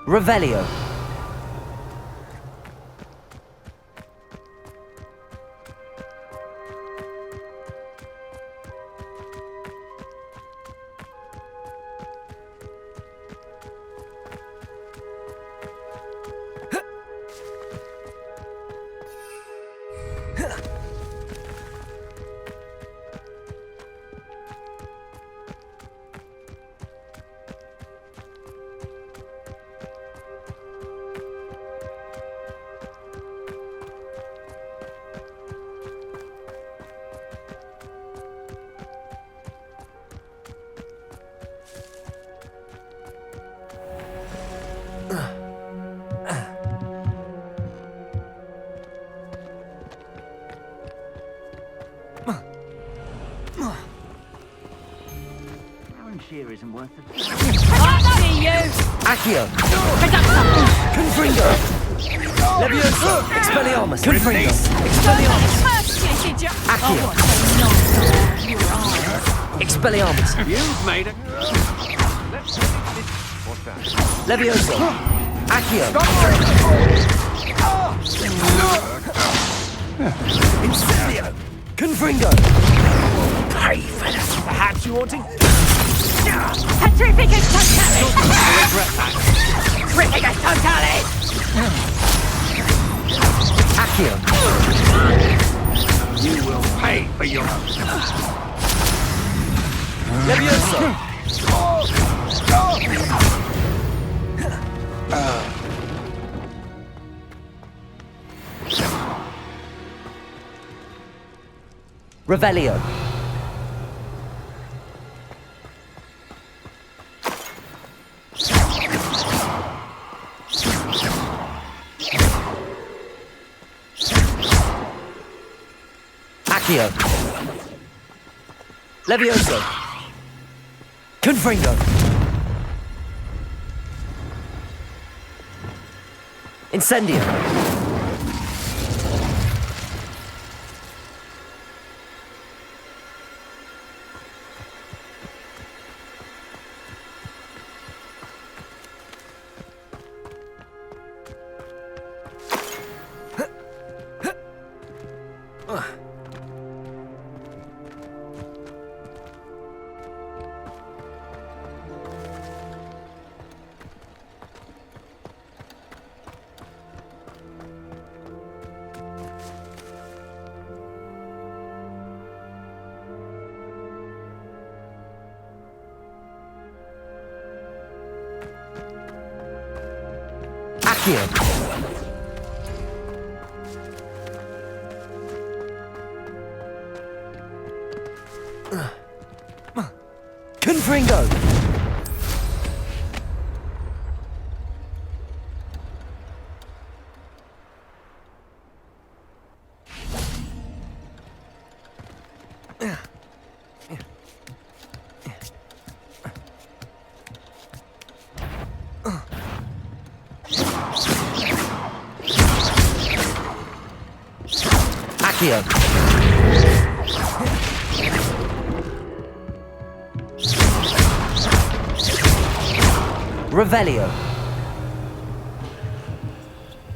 Revelio. Sheer isn't worth it. I see you! Accio. Reducta! Confringo. Levioso. Expelliarmus. Confringo. Expelliarmus. Mercy, did you? Accio. Oh, what a nonsense. Expelliarmus. You've made it. Let's what's that? Levioso. Accio. Incendio. Confringo. Perhaps you want to Petrificus totalis! regret that. Petrificus totalis! Accio. You will pay for your Levioso. Revelio. Accio. Levioso. Confringo. Incendio. Accio. Confringo. Accio. Revelio.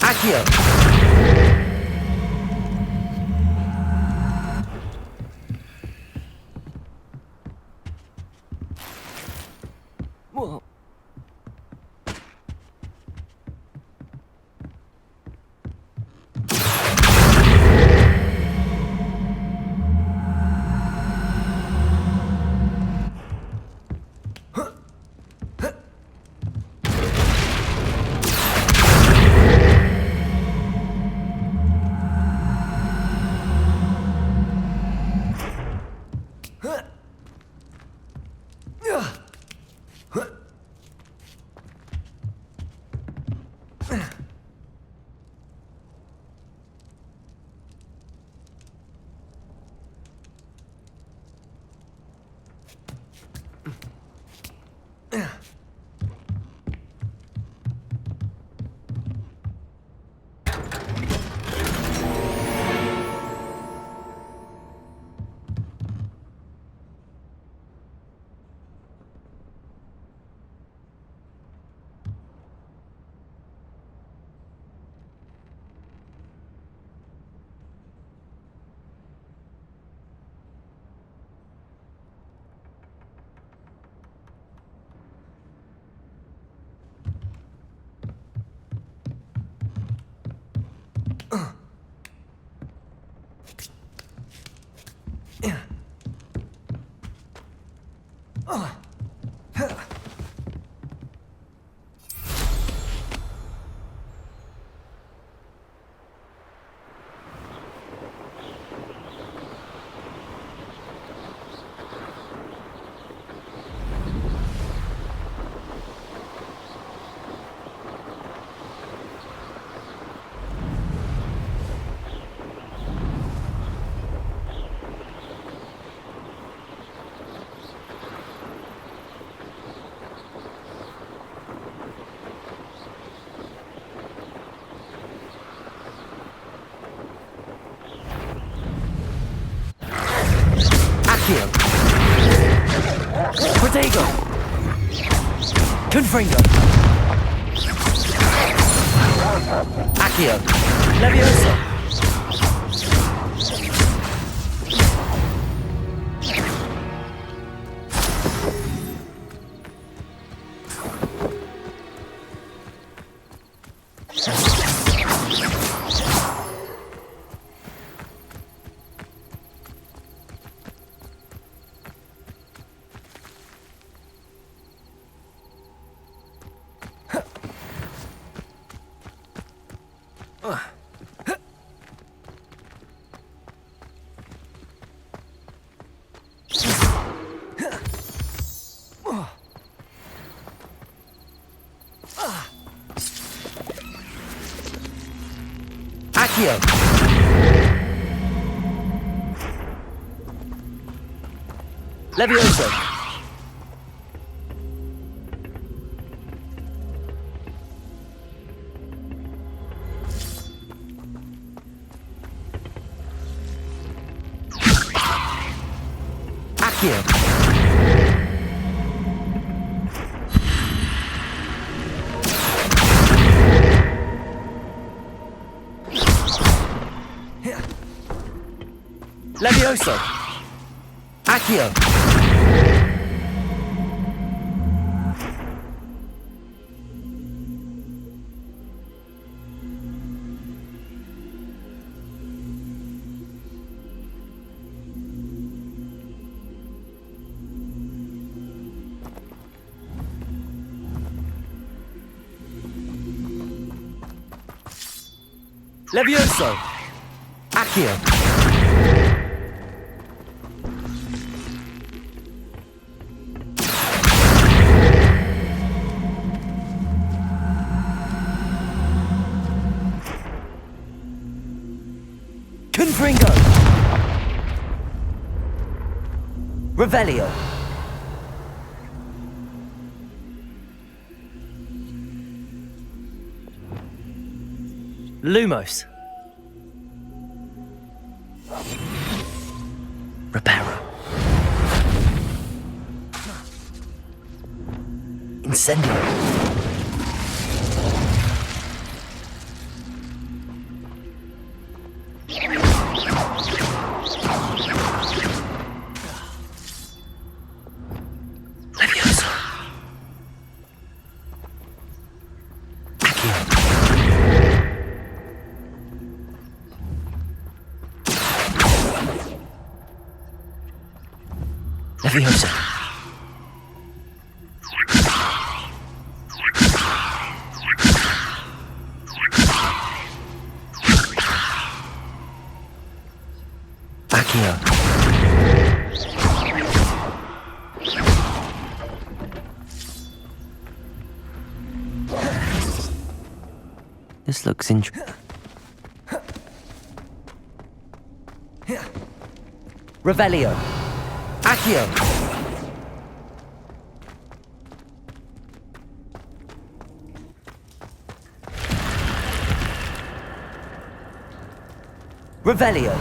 Accio. Whoa. Exprotego. Confringo. Accio. Levioso. Accio. Levioso. Accio. Levioso. Accio. Levioso. Accio. Confringo. Revelio. Lumos. Reparo. Incendio. Levioso. Accio. Leviosa. Accio. This looks interesting. Revelio. Accio. Revelio.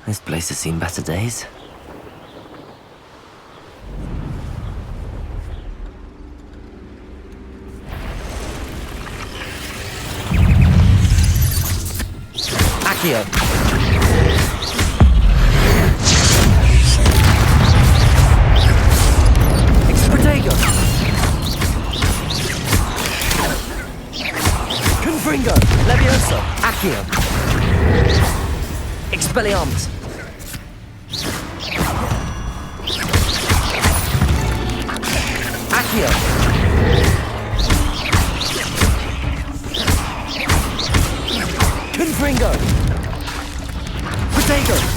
This place has seen better days. Accio. Exprotego. Confringo. Levioso. Accio. Expelliarmus! Accio! Confringo! Protego!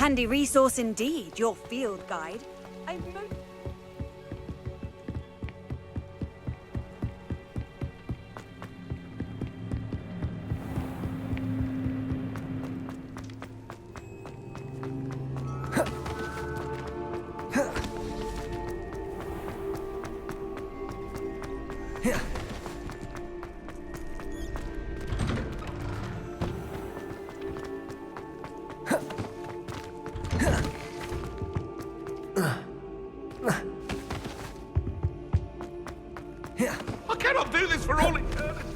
Handy resource indeed, your field guide. I'm I cannot do this for all eternity.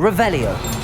Revelio!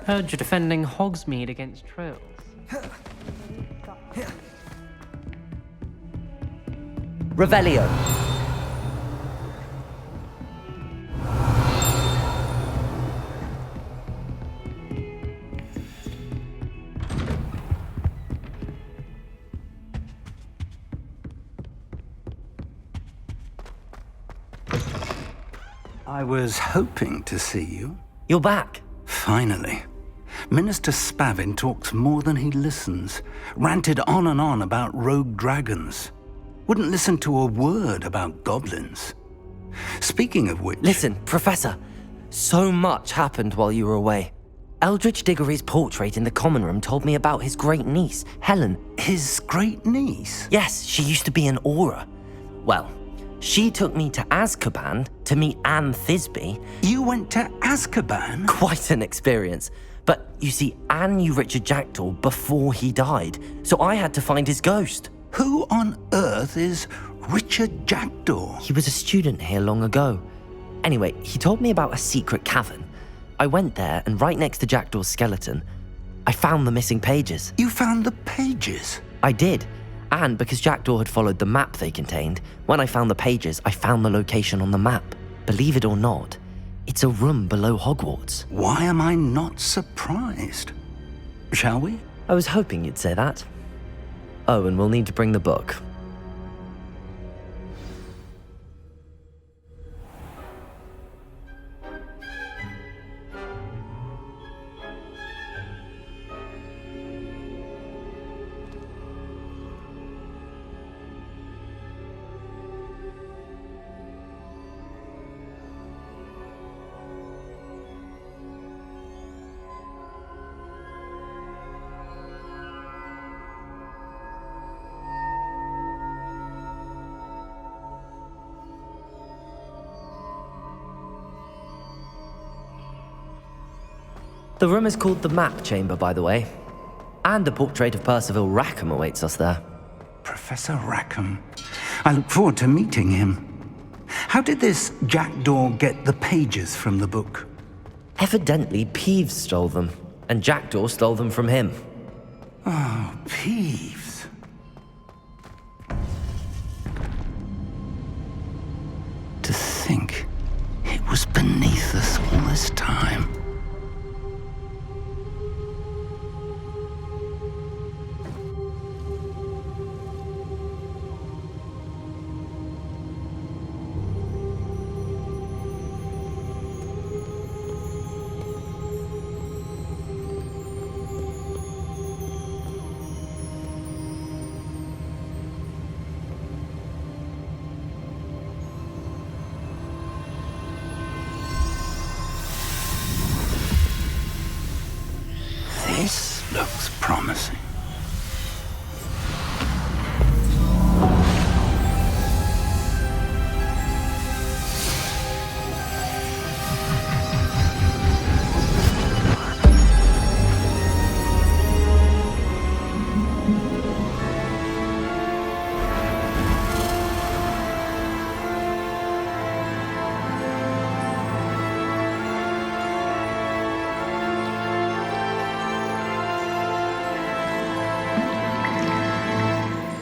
Heard you're defending Hogsmeade against trolls. Revelio. I was hoping to see you. You're back. Finally. Minister Spavin talks more than he listens. Ranted on and on about rogue dragons. Wouldn't listen to a word about goblins. Speaking of which... Listen, Professor. So much happened while you were away. Eldridge Diggory's portrait in the common room told me about his great niece, Helen. His great niece? Yes, she used to be an Auror. Well, she took me to Azkaban to meet Anne Thisbe. You went to Azkaban? Quite an experience. But you see, Anne knew Richard Jackdaw before he died, so I had to find his ghost. Who on earth is Richard Jackdaw? He was a student here long ago. Anyway, he told me about a secret cavern. I went there, and right next to Jackdaw's skeleton, I found the missing pages. You found the pages? I did. And because Jackdaw had followed the map they contained, when I found the pages, I found the location on the map. Believe it or not, it's a room below Hogwarts. Why am I not surprised? Shall we? I was hoping you'd say that. Oh, and we'll need to bring the book. The room is called the Map Chamber, by the way. And a portrait of Percival Rackham awaits us there. Professor Rackham. I look forward to meeting him. How did this Jackdaw get the pages from the book? Evidently, Peeves stole them, and Jackdaw stole them from him. Oh, Peeves. To think it was beneath us all this time.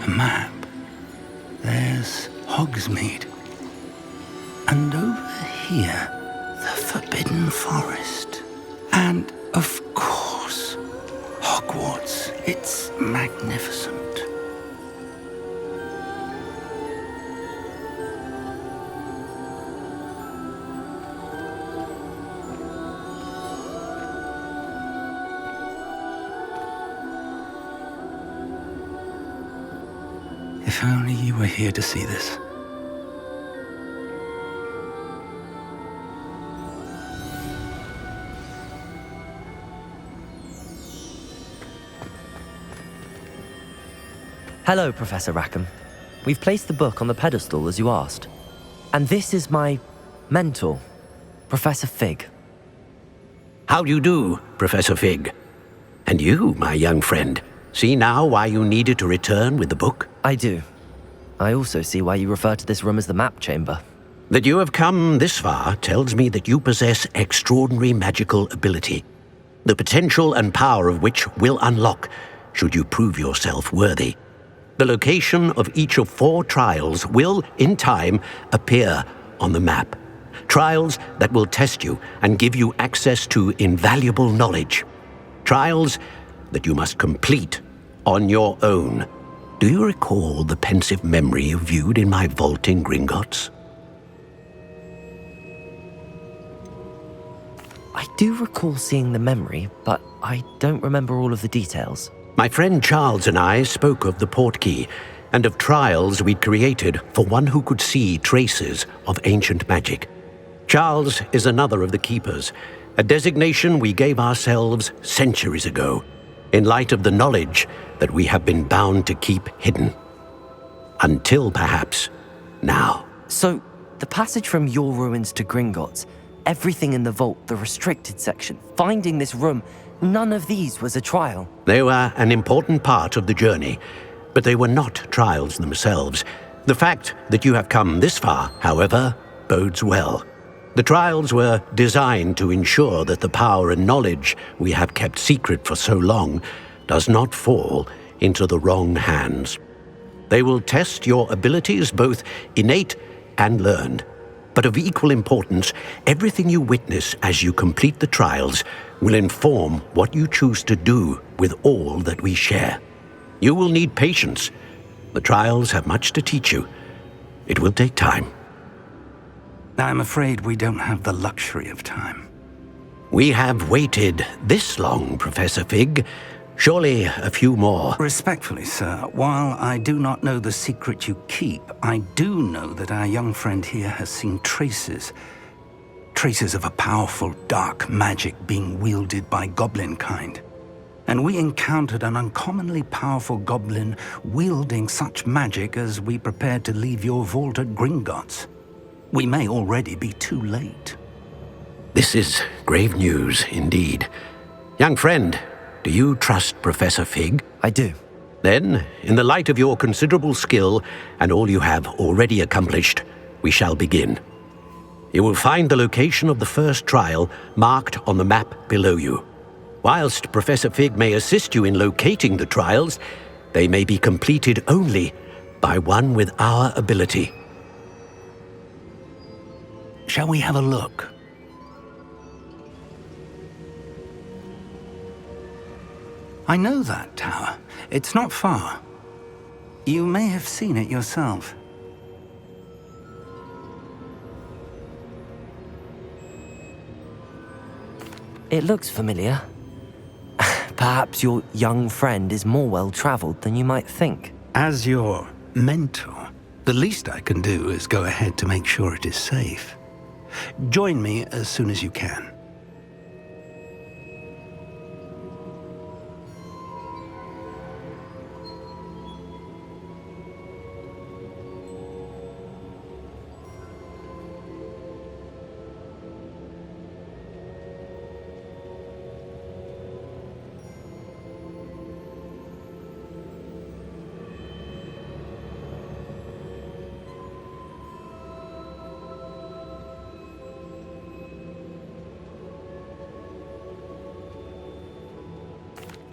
the map, there's Hogsmeade. And over here, the Forbidden Forest. And, of course, Hogwarts. It's magnificent. If only you were here to see this. Hello, Professor Rackham. We've placed the book on the pedestal as you asked. And this is my mentor, Professor Fig. How do you do, Professor Fig? And you, my young friend, see now why you needed to return with the book? I do. I also see why you refer to this room as the map chamber. That you have come this far tells me that you possess extraordinary magical ability, the potential and power of which will unlock should you prove yourself worthy. The location of each of 4 trials will, in time, appear on the map. Trials that will test you and give you access to invaluable knowledge. Trials that you must complete on your own. Do you recall the pensive memory you viewed in my vault in Gringotts? I do recall seeing the memory, but I don't remember all of the details. My friend Charles and I spoke of the portkey and of trials we'd created for one who could see traces of ancient magic. Charles is another of the keepers, a designation we gave ourselves centuries ago, in light of the knowledge that we have been bound to keep hidden. Until perhaps now. So, the passage from your ruins to Gringotts, everything in the vault, the restricted section, finding this room, none of these was a trial. They were an important part of the journey, but they were not trials themselves. The fact that you have come this far, however, bodes well. The trials were designed to ensure that the power and knowledge we have kept secret for so long does not fall into the wrong hands. They will test your abilities, both innate and learned. But of equal importance, everything you witness as you complete the trials will inform what you choose to do with all that we share. You will need patience. The trials have much to teach you. It will take time. I'm afraid we don't have the luxury of time. We have waited this long, Professor Fig. Surely a few more. Respectfully, sir, while I do not know the secret you keep, I do know that our young friend here has seen traces of a powerful dark magic being wielded by goblin kind. And we encountered an uncommonly powerful goblin wielding such magic as we prepared to leave your vault at Gringotts. We may already be too late. This is grave news indeed. Young friend, do you trust Professor Fig? I do. Then, in the light of your considerable skill and all you have already accomplished, we shall begin. You will find the location of the first trial marked on the map below you. Whilst Professor Fig may assist you in locating the trials, they may be completed only by one with our ability. Shall we have a look? I know that tower. It's not far. You may have seen it yourself. It looks familiar. Perhaps your young friend is more well-traveled than you might think. As your mentor, the least I can do is go ahead to make sure it is safe. Join me as soon as you can.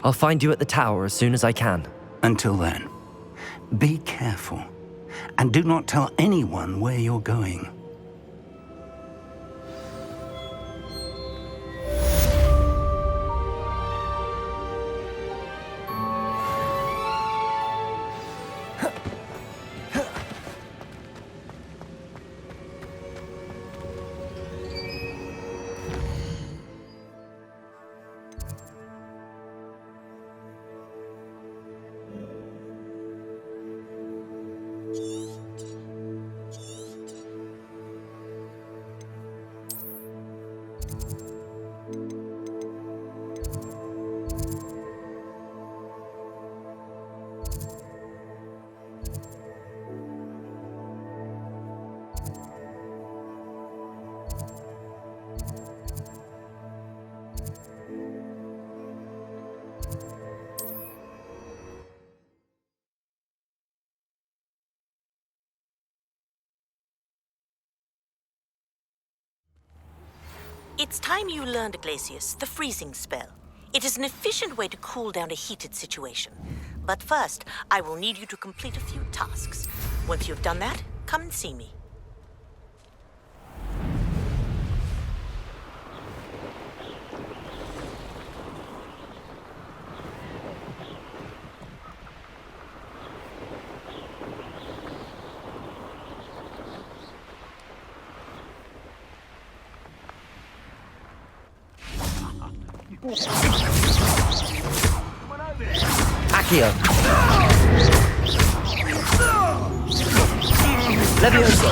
I'll find you at the tower as soon as I can. Until then, Be careful, and do not tell anyone where you're going. It's time you learned, Glacius, the freezing spell. It is an efficient way to cool down a heated situation. But first, I will need you to complete a few tasks. Once you've done that, come and see me. Accio. Levioso.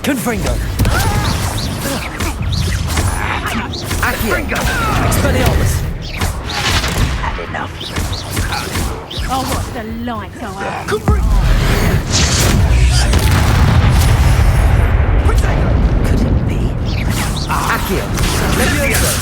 Confringo. Accio. Expelliarmus. Had enough. I'll watch the lights go out. Could it be? Accio. Levioso.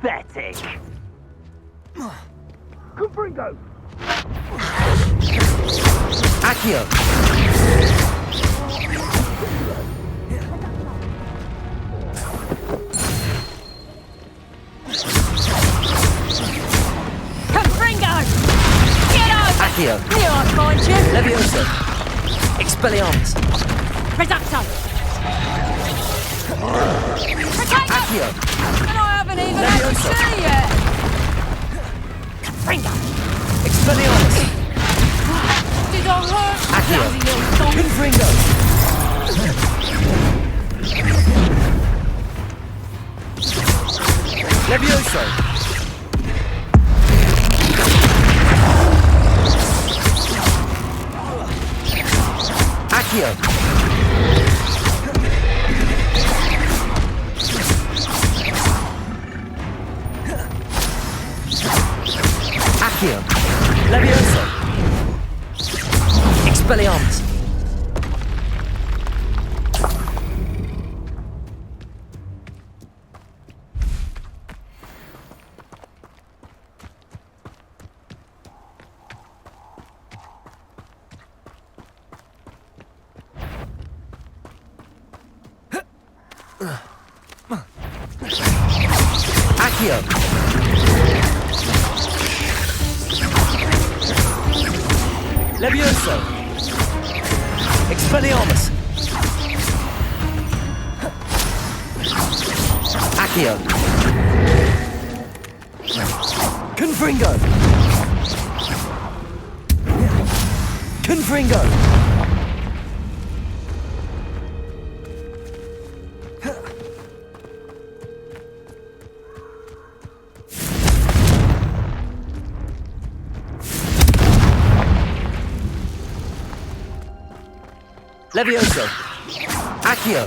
Pathetic. Confringo! Accio. Confringo! Get over! Accio. Here I find you! Levioso. Expelliarmus. Reducto! Protect Accio. And I haven't even had to Levioso. see yet! Confringo! Expelliarmus. Did I hurt? Accio. Bloody little dog. Confringo. Levioso. Accio. Accio. Levioso. Expelliarmus. Accio. Levioso. Expelliarmus. Accio. Confringo. Confringo. Levioso. Accio.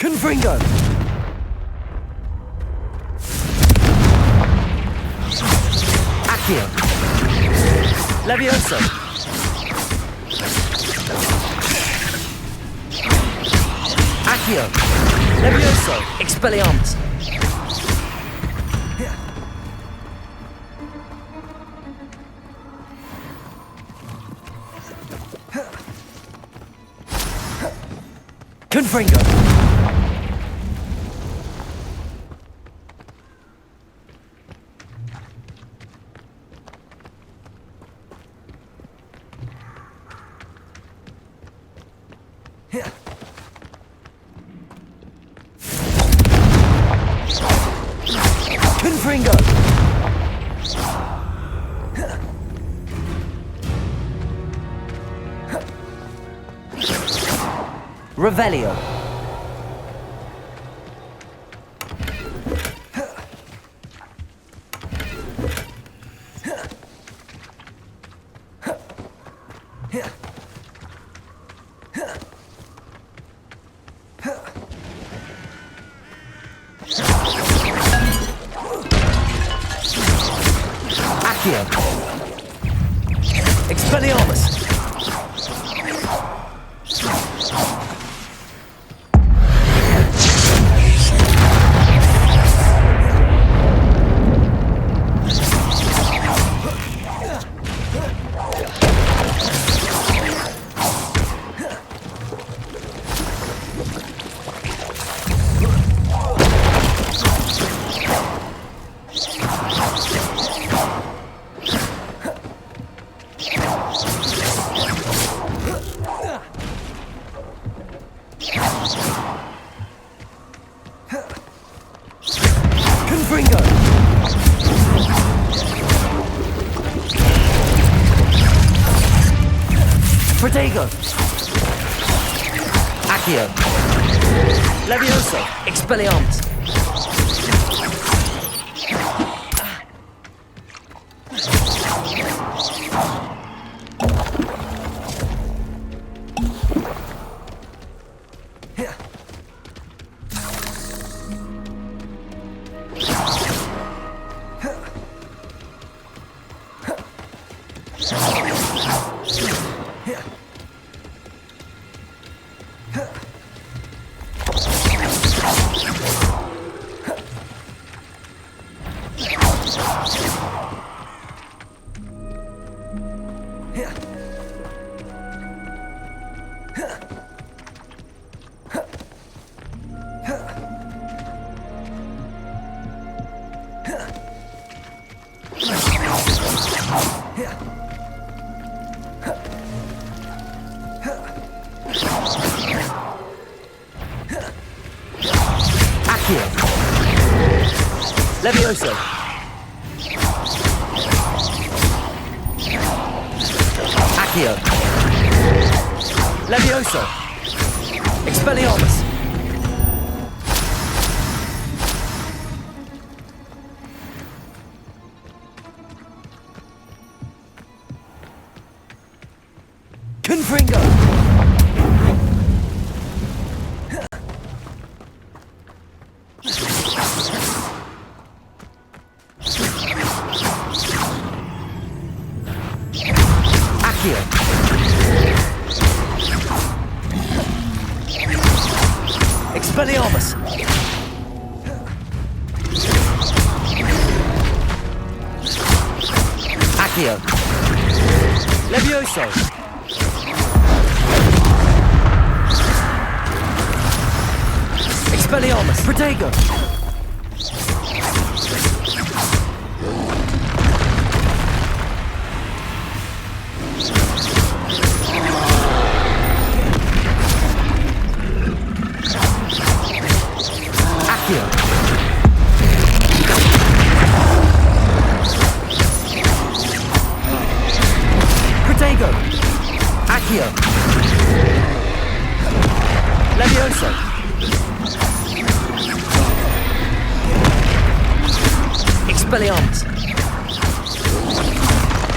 Confringo. Accio. Levioso. Accio. Levioso. Expelliarmus. Confringo! Confringo! Revelio. Accio. Expelliarmus. Confringo! Protego! Accio! Levioso! Expelliarmus! Accio! Levioso! Accio! Levioso! Expelliarmus! Confringo! Accio! Expelliarmus! Accio! Levioso! Expelliarmus! Protego! Accio! Protego! Accio! Levioso! Expelliarmus!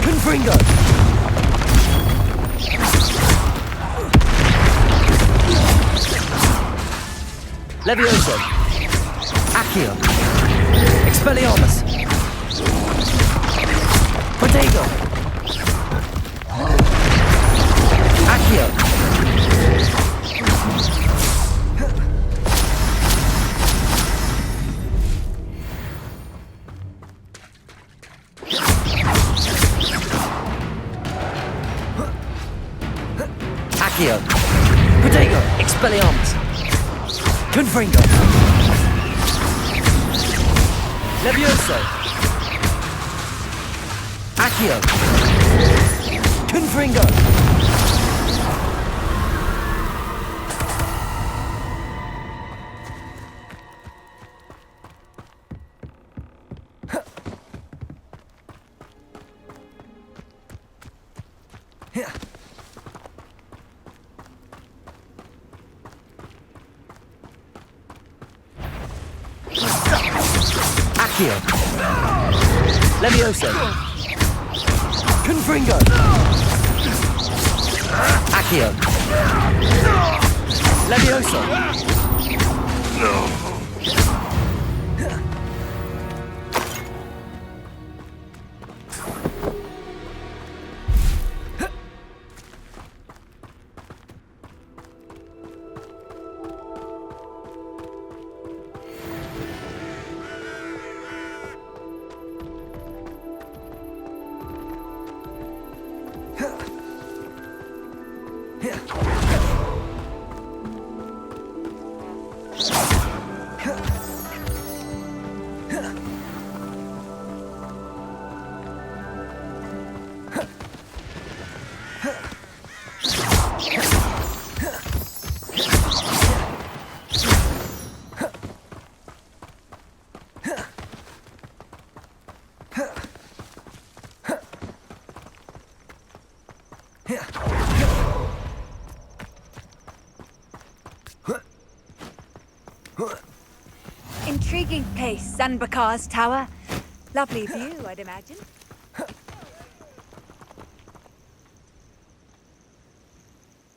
Confringo! Levioso! Accio! Expelliarmus! Protego! Accio! Accio! Protego! Expelliarmus! Confringo! Levioso! Accio! Confringo! Accio! Levioso! Confringo! Accio! Levioso! Intriguing place, Zanbakar's tower. Lovely view, I'd imagine.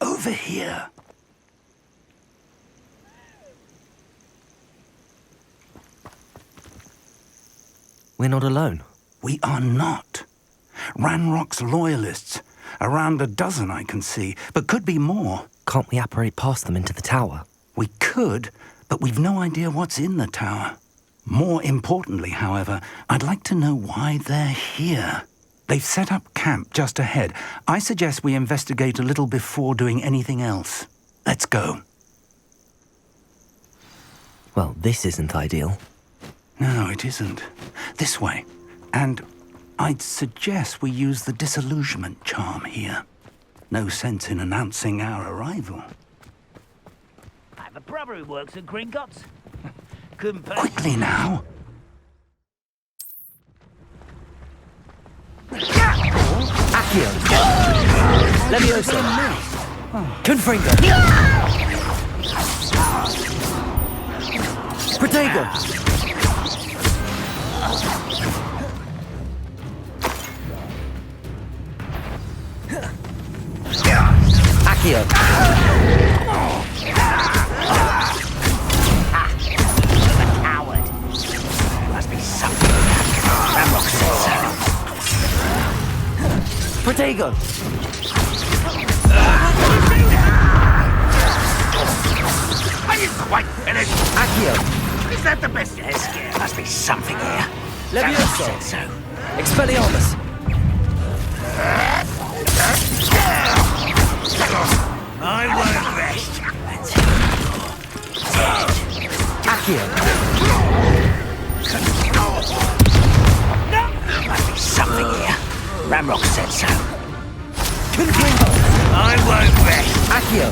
Over here. We're not alone. We are not. Ranrock's loyalists. Around a dozen I can see, but could be more. Can't we apparate past them into the tower? We could, but we've no idea what's in the tower. More importantly, however, I'd like to know why they're here. They've set up camp just ahead. I suggest we investigate a little before doing anything else. Let's go. Well, this isn't ideal. No, it isn't. This way. And I'd suggest we use the disillusionment charm here. No sense in announcing our arrival. I have a brother who works at Gringotts. Couldn't pay. Quickly now. Accio! Levioso! Confringo! Protego! Accio! Coward. Must be something. Ramrock said so. Protego! Are you quite finished? Accio! Is that the best? Yes, yeah. Must be something here. Levioso! Ramrock said so. Expelliarmus! I won't rest. Accio! Must be something here. Ramrock said so. Confringo! I won't rest. Accio!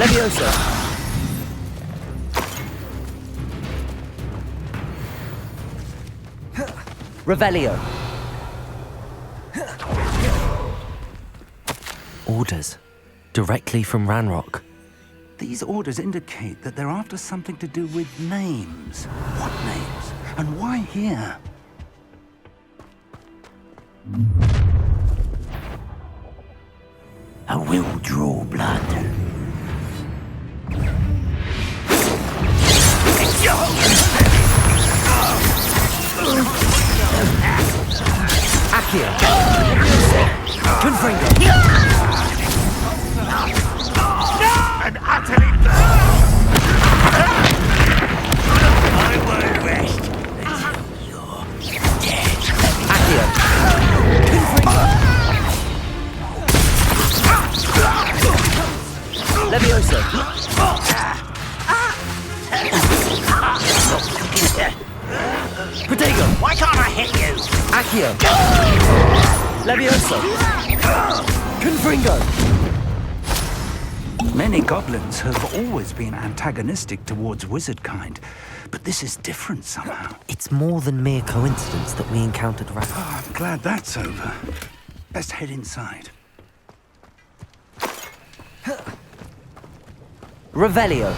Levioso! Revelio! Orders. Directly from Ranrock. These orders indicate that they're after something to do with names. What names? And why here? I will draw blood. Accio! Confringo! And utterly I won't rest until you're dead. Accio! Confringo! Levioso! Accio! Levioso! Confringo! Many goblins have always been antagonistic towards wizard kind, but this is different somehow. It's more than mere coincidence that we encountered Oh, I'm glad that's over. Let's head inside. Revelio!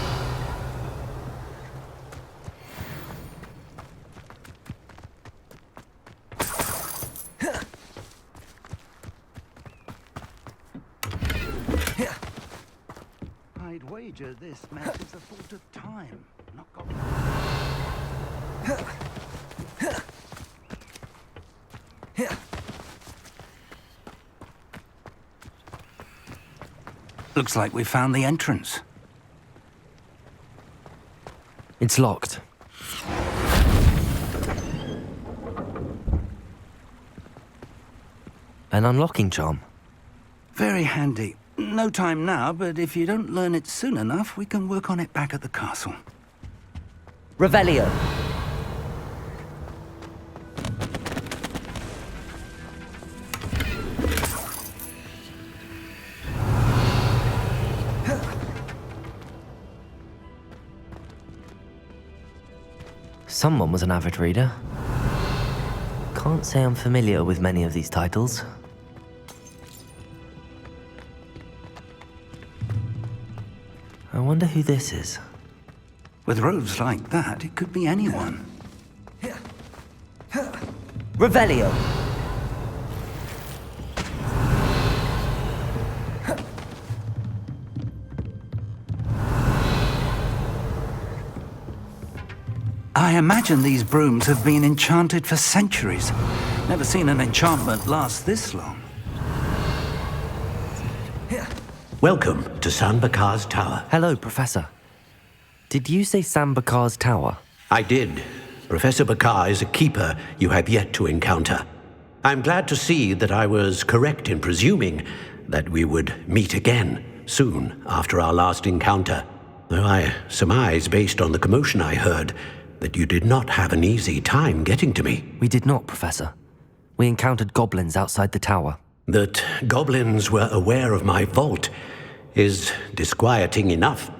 I'd wager this mess is a fault of time, not goblins. Looks like we found the entrance. It's locked. An unlocking charm. Very handy. No time now, but if you don't learn it soon enough, we can work on it back at the castle. Revelio! Someone was an avid reader. Can't say I'm familiar with many of these titles. I wonder who this is. With robes like that, it could be anyone. Revelio! I imagine these brooms have been enchanted for centuries. Never seen an enchantment last this long. Welcome to San Bakar's Tower. Hello, Professor. Did you say San Bakar's Tower? I did. Professor Bakar is a keeper you have yet to encounter. I'm glad to see that I was correct in presuming that we would meet again soon after our last encounter, though I surmise, based on the commotion I heard, that you did not have an easy time getting to me. We did not, Professor. We encountered goblins outside the tower. That goblins were aware of my vault is disquieting enough.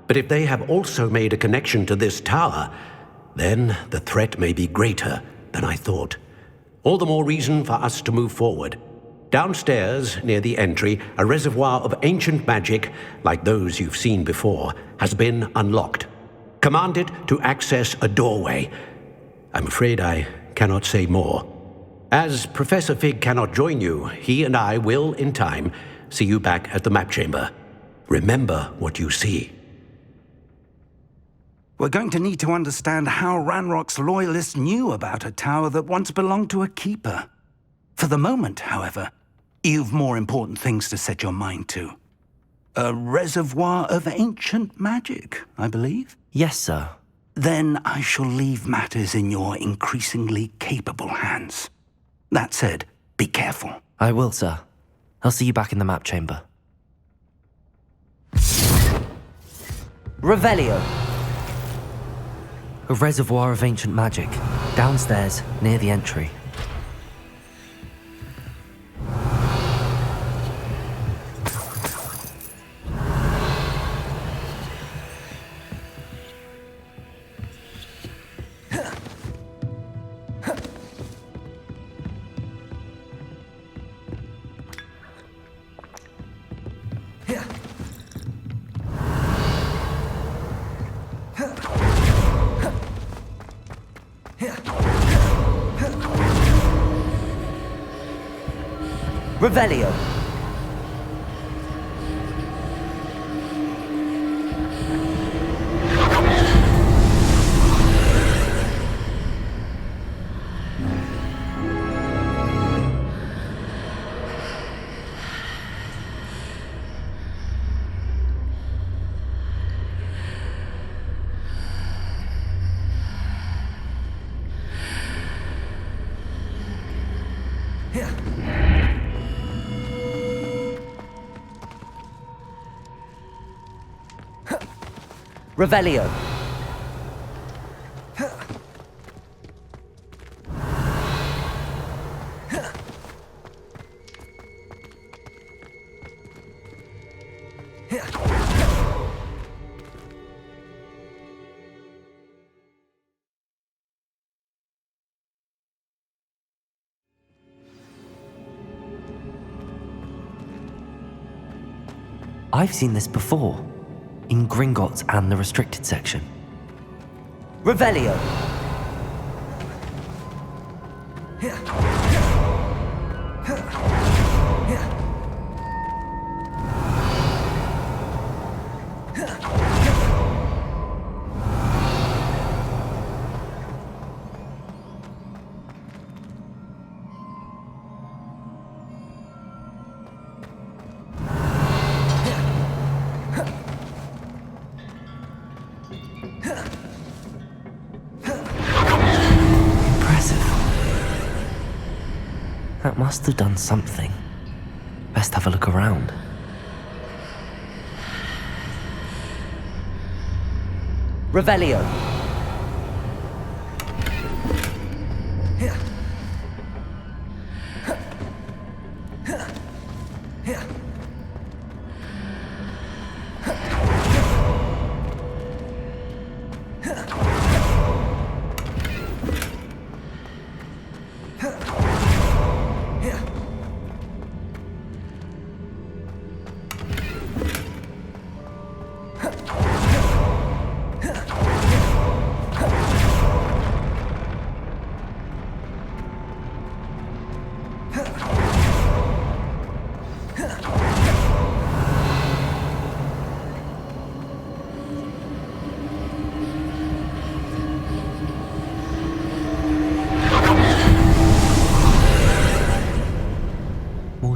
But if they have also made a connection to this tower, then the threat may be greater than I thought. All the more reason for us to move forward. Downstairs, near the entry, a reservoir of ancient magic, like those you've seen before, has been unlocked. Command it to access a doorway. I'm afraid I cannot say more. As Professor Fig cannot join you, he and I will, in time, see you back at the map chamber. Remember what you see. We're going to need to understand how Ranrock's loyalists knew about a tower that once belonged to a keeper. For the moment, however, you've more important things to set your mind to. A reservoir of ancient magic, I believe? Yes, sir. Then I shall leave matters in your increasingly capable hands. That said, be careful. I will, sir. I'll see you back in the map chamber. Revelio! A reservoir of ancient magic, downstairs, near the entry. Revelio! Revelio! I've seen this before, in Gringotts and the restricted section. Revelio! That must have done something. Best have a look around. Revelio!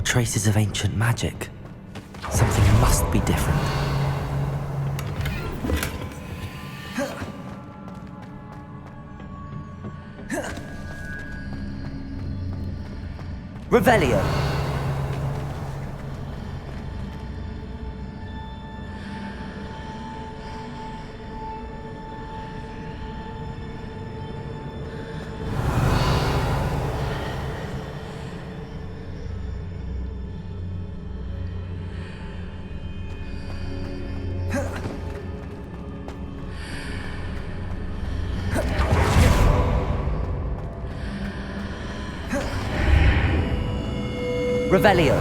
Traces of ancient magic. Something must be different. Revelio! Revelio.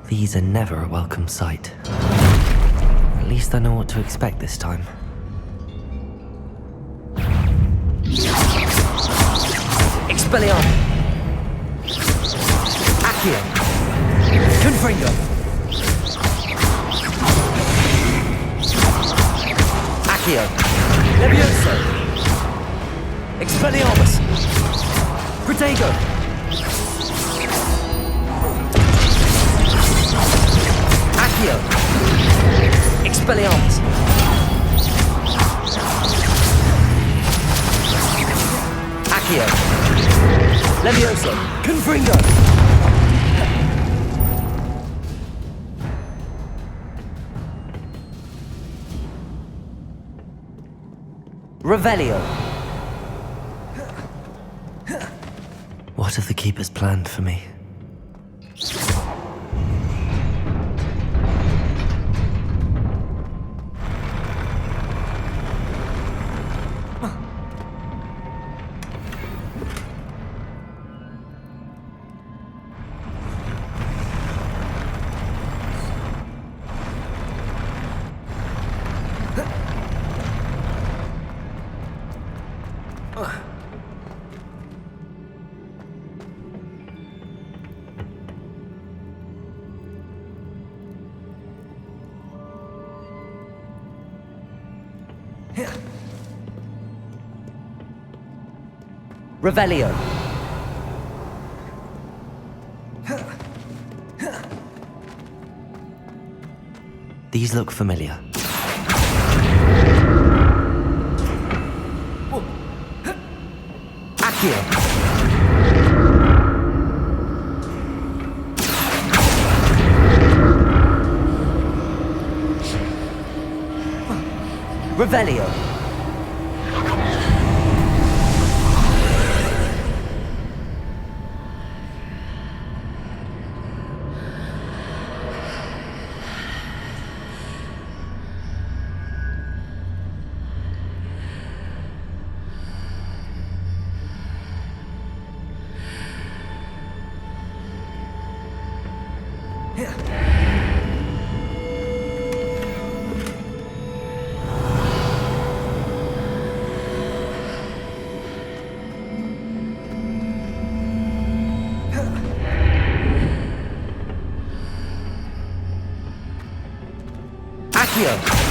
These are never a welcome sight. At least I know what to expect this time. Expelliarmus! Accio! Confringo! Accio! Levioso! Expelliarmus! Protego! Accio! Expelliarmus! Accio! Levioso! Confringo! Revelio! What have the Keepers planned for me? Revelio. These look familiar. Accio. Revelio. Accio!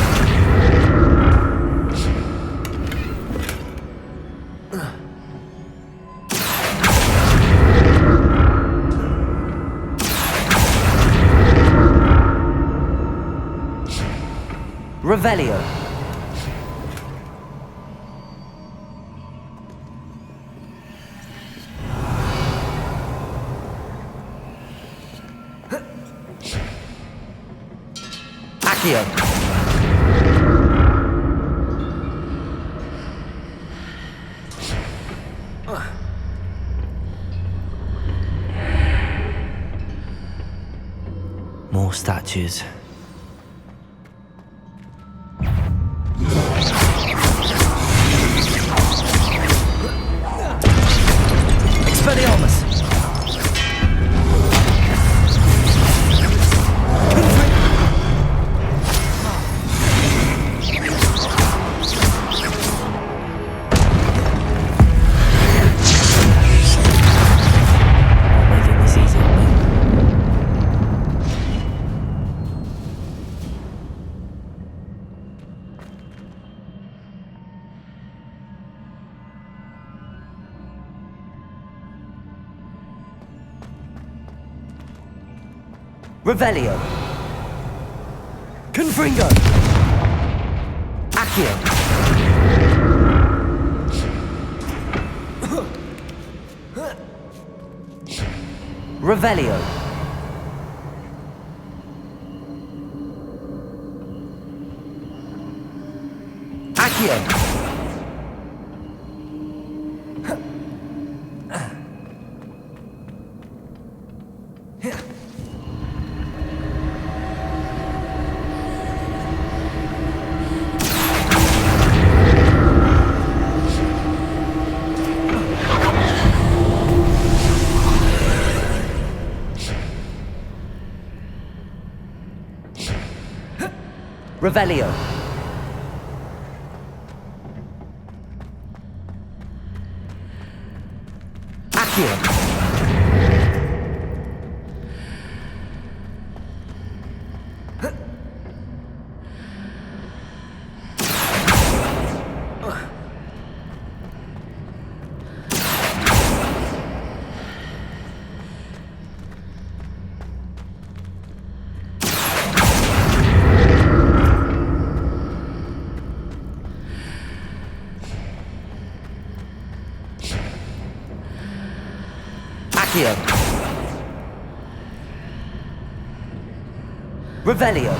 Revelio. Accio. More statues. Expelliarmus! Making this easy on me. Revelio. Confringo. Accio. Revelio. Accio. Revelio. Accio. Accio. Revelio.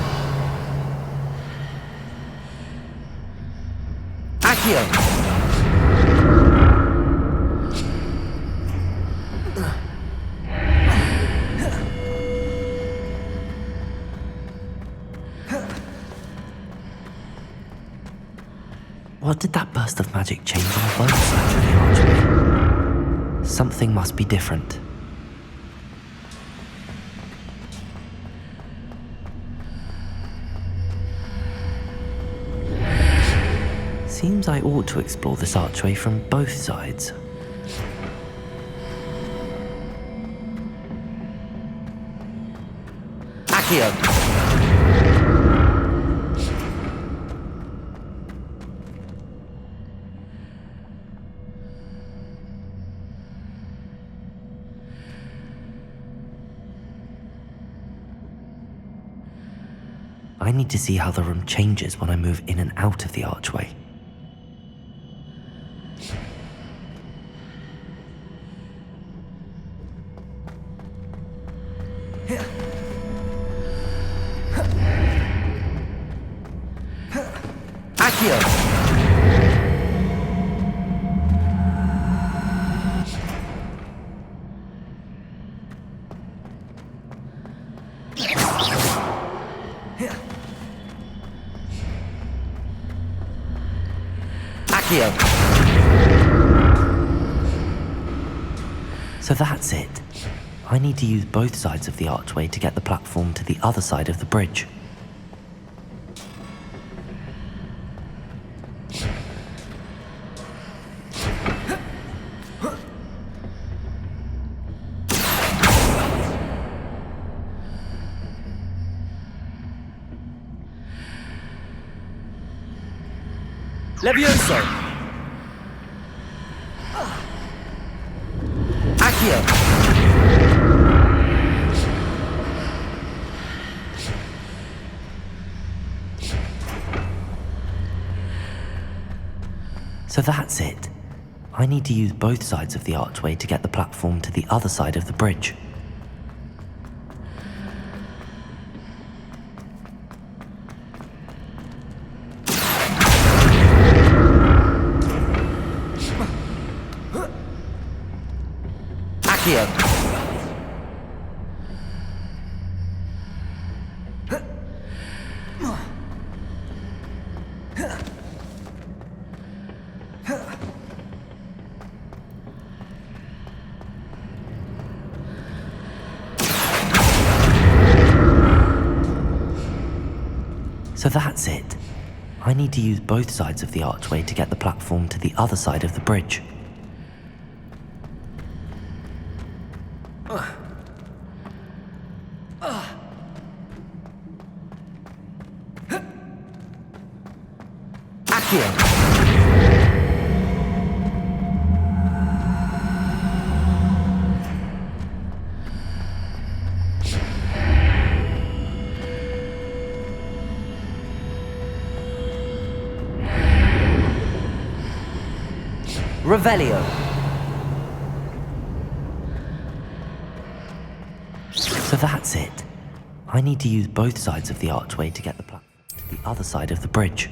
Accio. What did that burst of magic change on both sides of the archway? Something must be different. Seems I ought to explore this archway from both sides. Accio! I need to see how the room changes when I move in and out of the archway. Accio! Accio! So that's it. I need to use both sides of the archway to get the platform to the other side of the bridge. Levioso! Accio! So that's it. I need to use both sides of the archway to get the platform to the other side of the bridge. Accio! So that's it. I need to use both sides of the archway to get the platform to the other side of the bridge. Accio! Revelio. So that's it. I need to use both sides of the archway to get the platform to the other side of the bridge.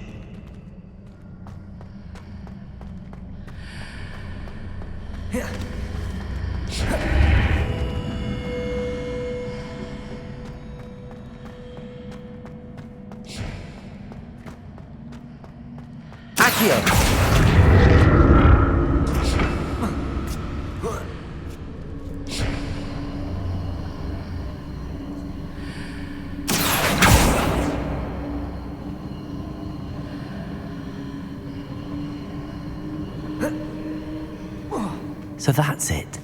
Accio! So that's it.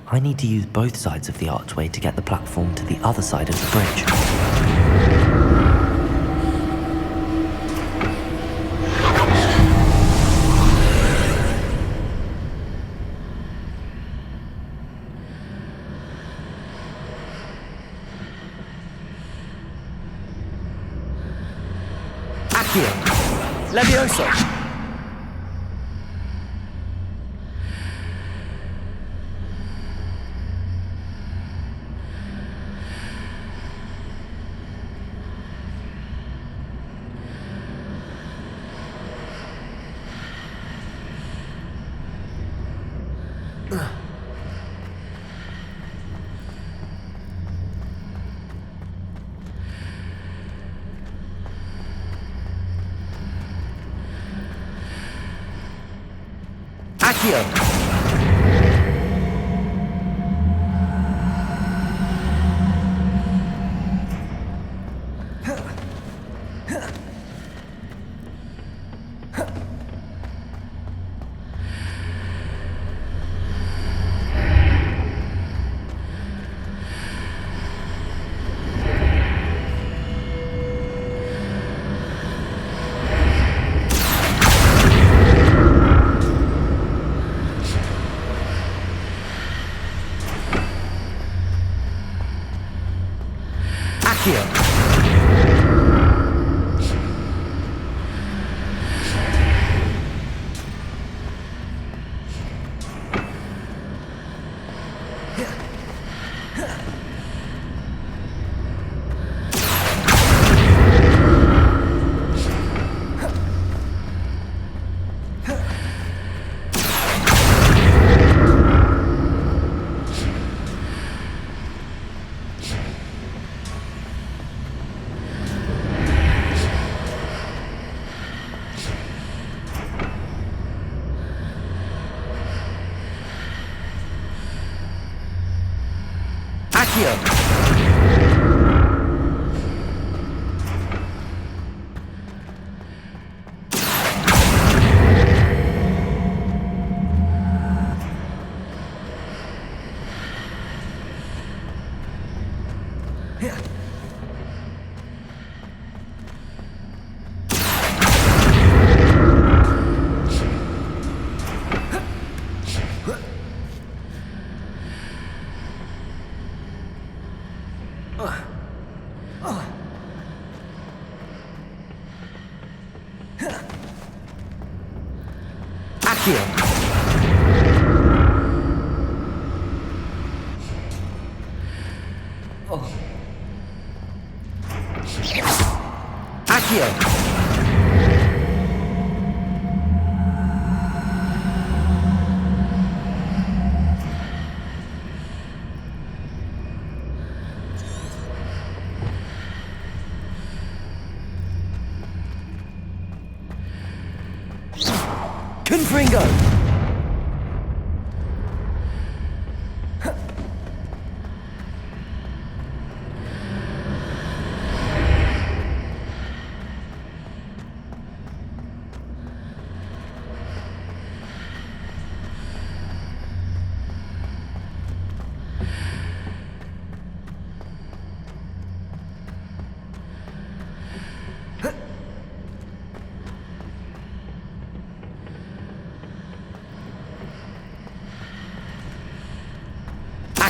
I need to use both sides of the archway to get the platform to the other side of the bridge. Accio! Levioso! Accio! Accio! Accio! Confringo!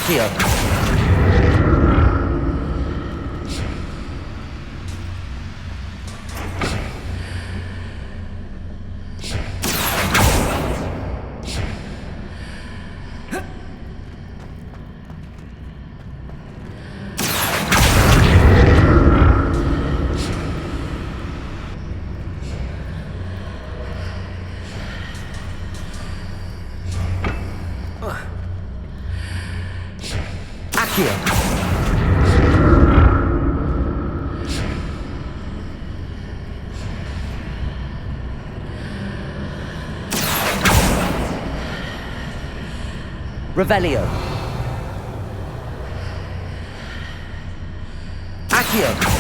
Accio! Accio! Revelio! Accio!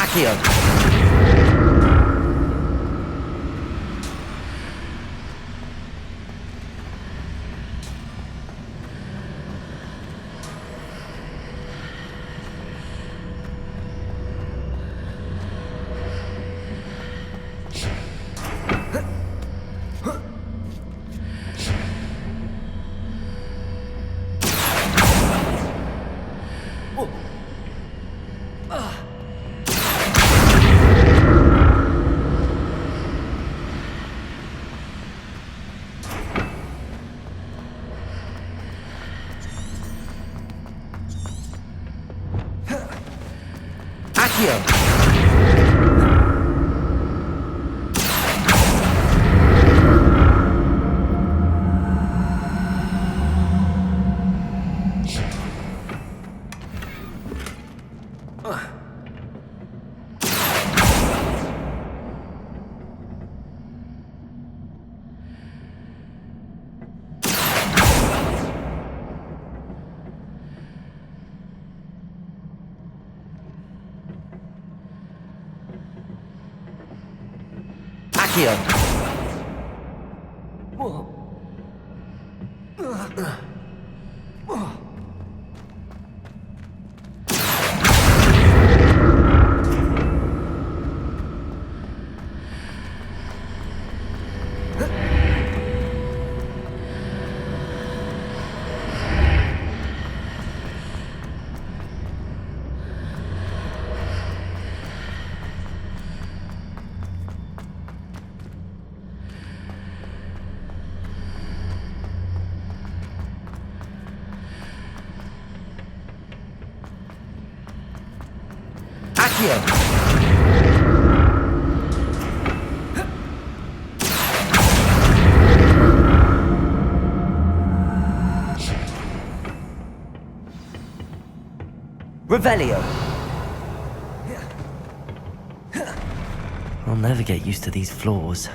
Accio! Accio! Revelio! I'll never get used to these floors.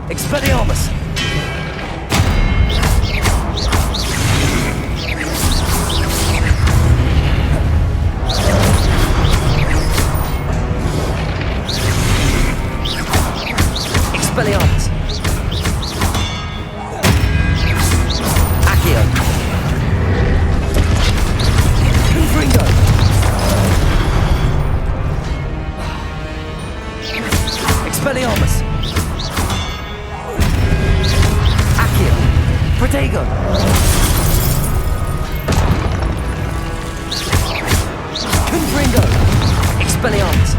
Expelliarmus! Expelliarmus! Accio! Confringo! Expelliarmus! Accio! Protego! Confringo! Expelliarmus!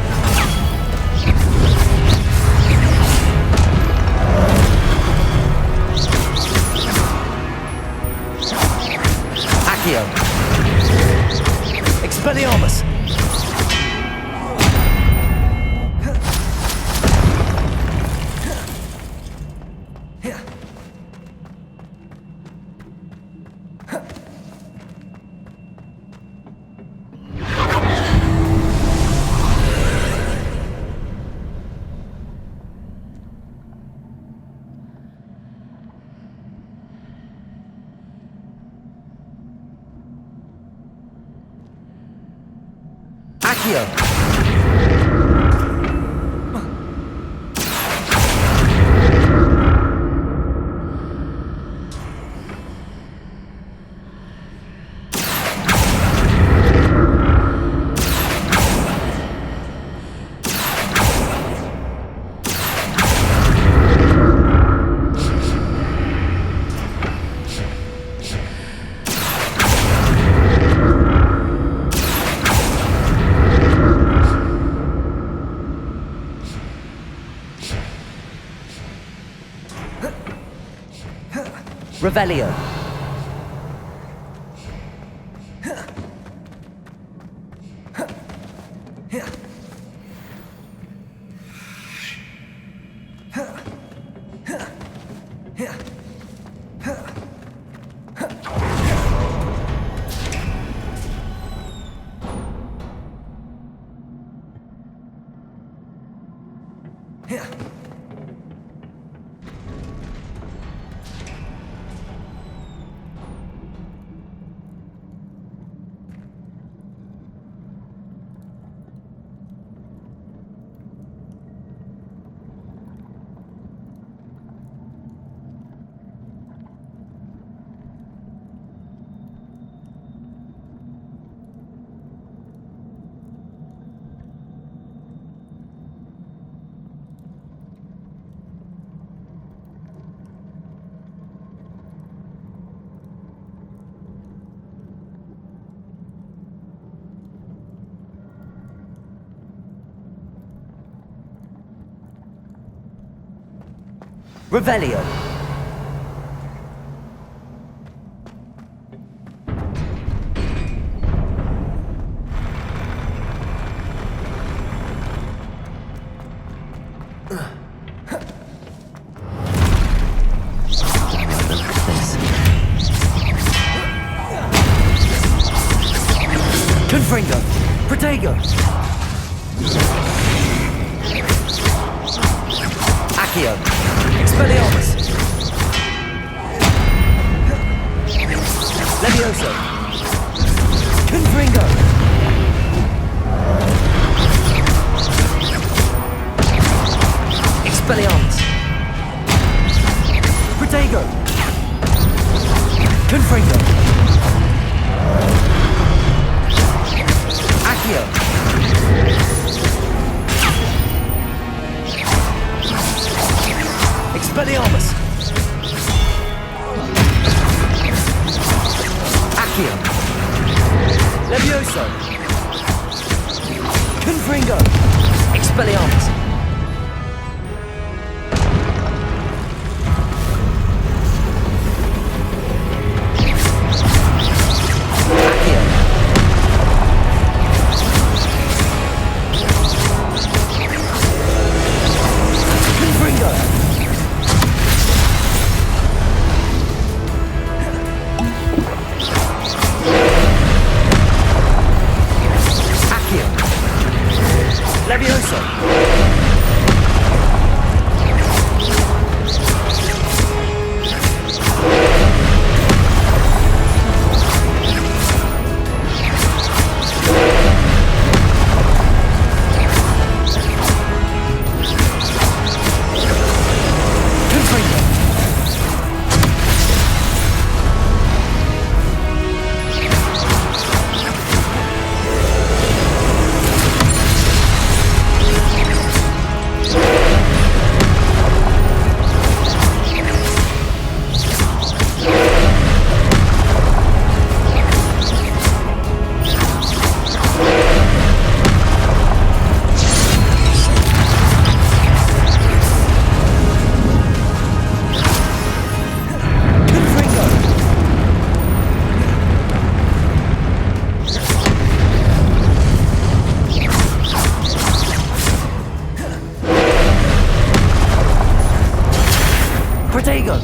Accio! Expelliarmus! Accio! Revelio. Revelio. Confringo. Protego. Accio. Expelliarmus! Levioso! Confringo! Expelliarmus! Protego! Confringo! Accio! Expelliarmus! Accio! Levioso! Confringo! Expelliarmus! Protego!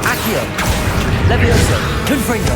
Accio! Levioso! Confringo!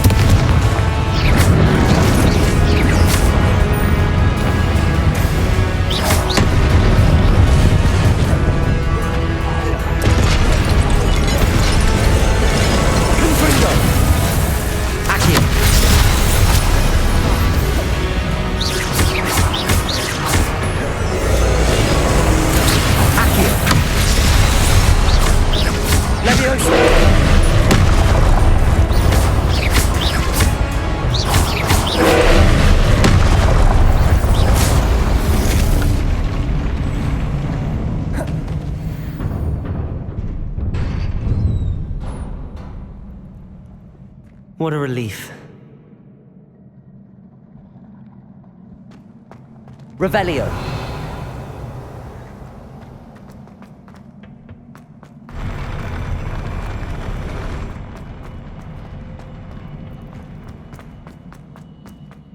What a relief. Revelio.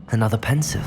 Another pensive.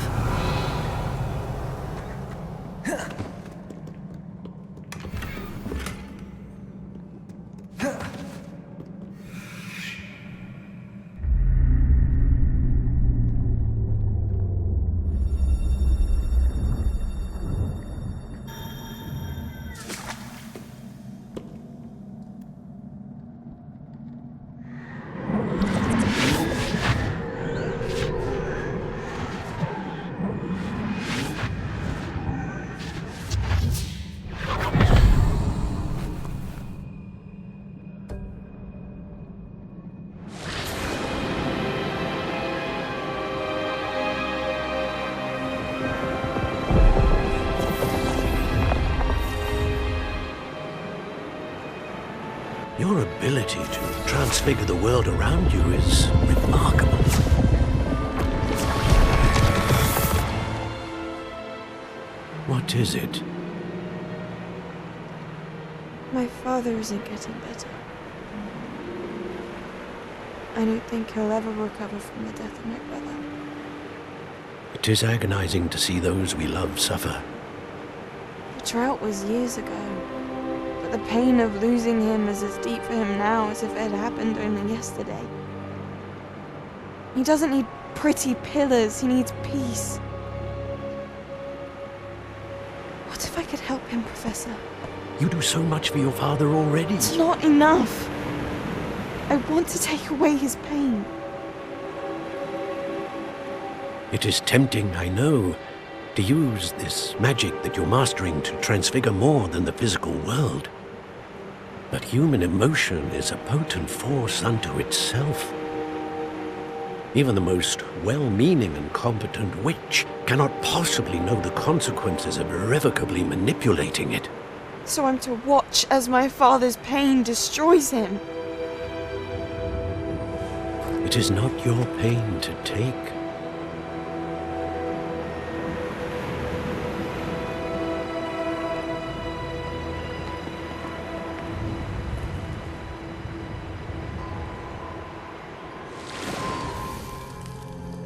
Your ability to transfigure the world around you is remarkable. What is it? My father isn't getting better. I don't think he'll ever recover from the death of my brother. It is agonizing to see those we love suffer. The drought was years ago, but the pain of losing him is as deep for him now as if it had happened only yesterday. He doesn't need pretty pillars, he needs peace. What if I could help him, Professor? You do so much for your father already. It's not enough. I want to take away his pain. It is tempting, I know, to use this magic that you're mastering to transfigure more than the physical world. But human emotion is a potent force unto itself. Even the most well-meaning and competent witch cannot possibly know the consequences of irrevocably manipulating it. So I'm to watch as my father's pain destroys him. It is not your pain to take.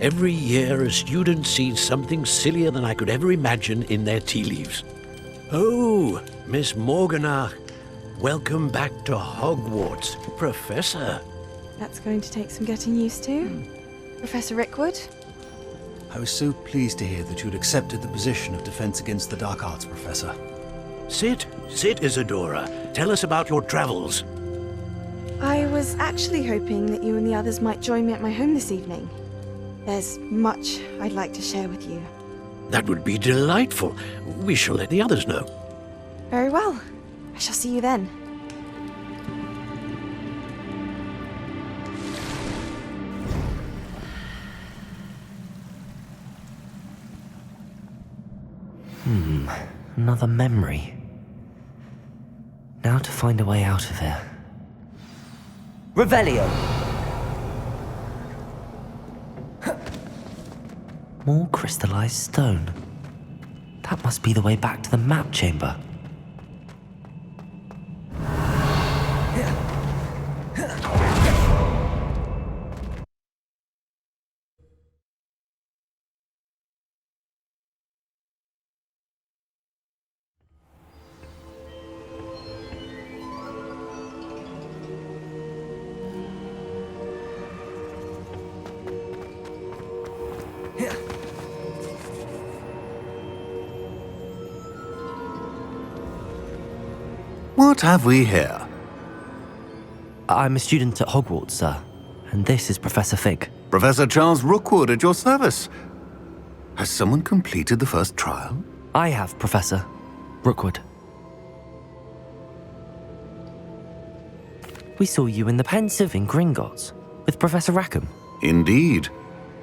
Every year, a student sees something sillier than I could ever imagine in their tea leaves. Oh, Miss Morganach, welcome back to Hogwarts, Professor. That's going to take some getting used to. Professor Rickwood? I was so pleased to hear that you'd accepted the position of Defense Against the Dark Arts, Professor. Sit, Isadora. Tell us about your travels. I was actually hoping that you and the others might join me at my home this evening. There's much I'd like to share with you. That would be delightful. We shall let the others know. Very well. I shall see you then. Another memory. Now to find a way out of here. Revelio! More crystallized stone. That must be the way back to the map chamber. What have we here? I'm a student at Hogwarts, sir, and this is Professor Fig. Professor Charles Rookwood at your service. Has someone completed the first trial? I have, Professor Rookwood. We saw you in the Pensive in Gringotts with Professor Rackham. Indeed.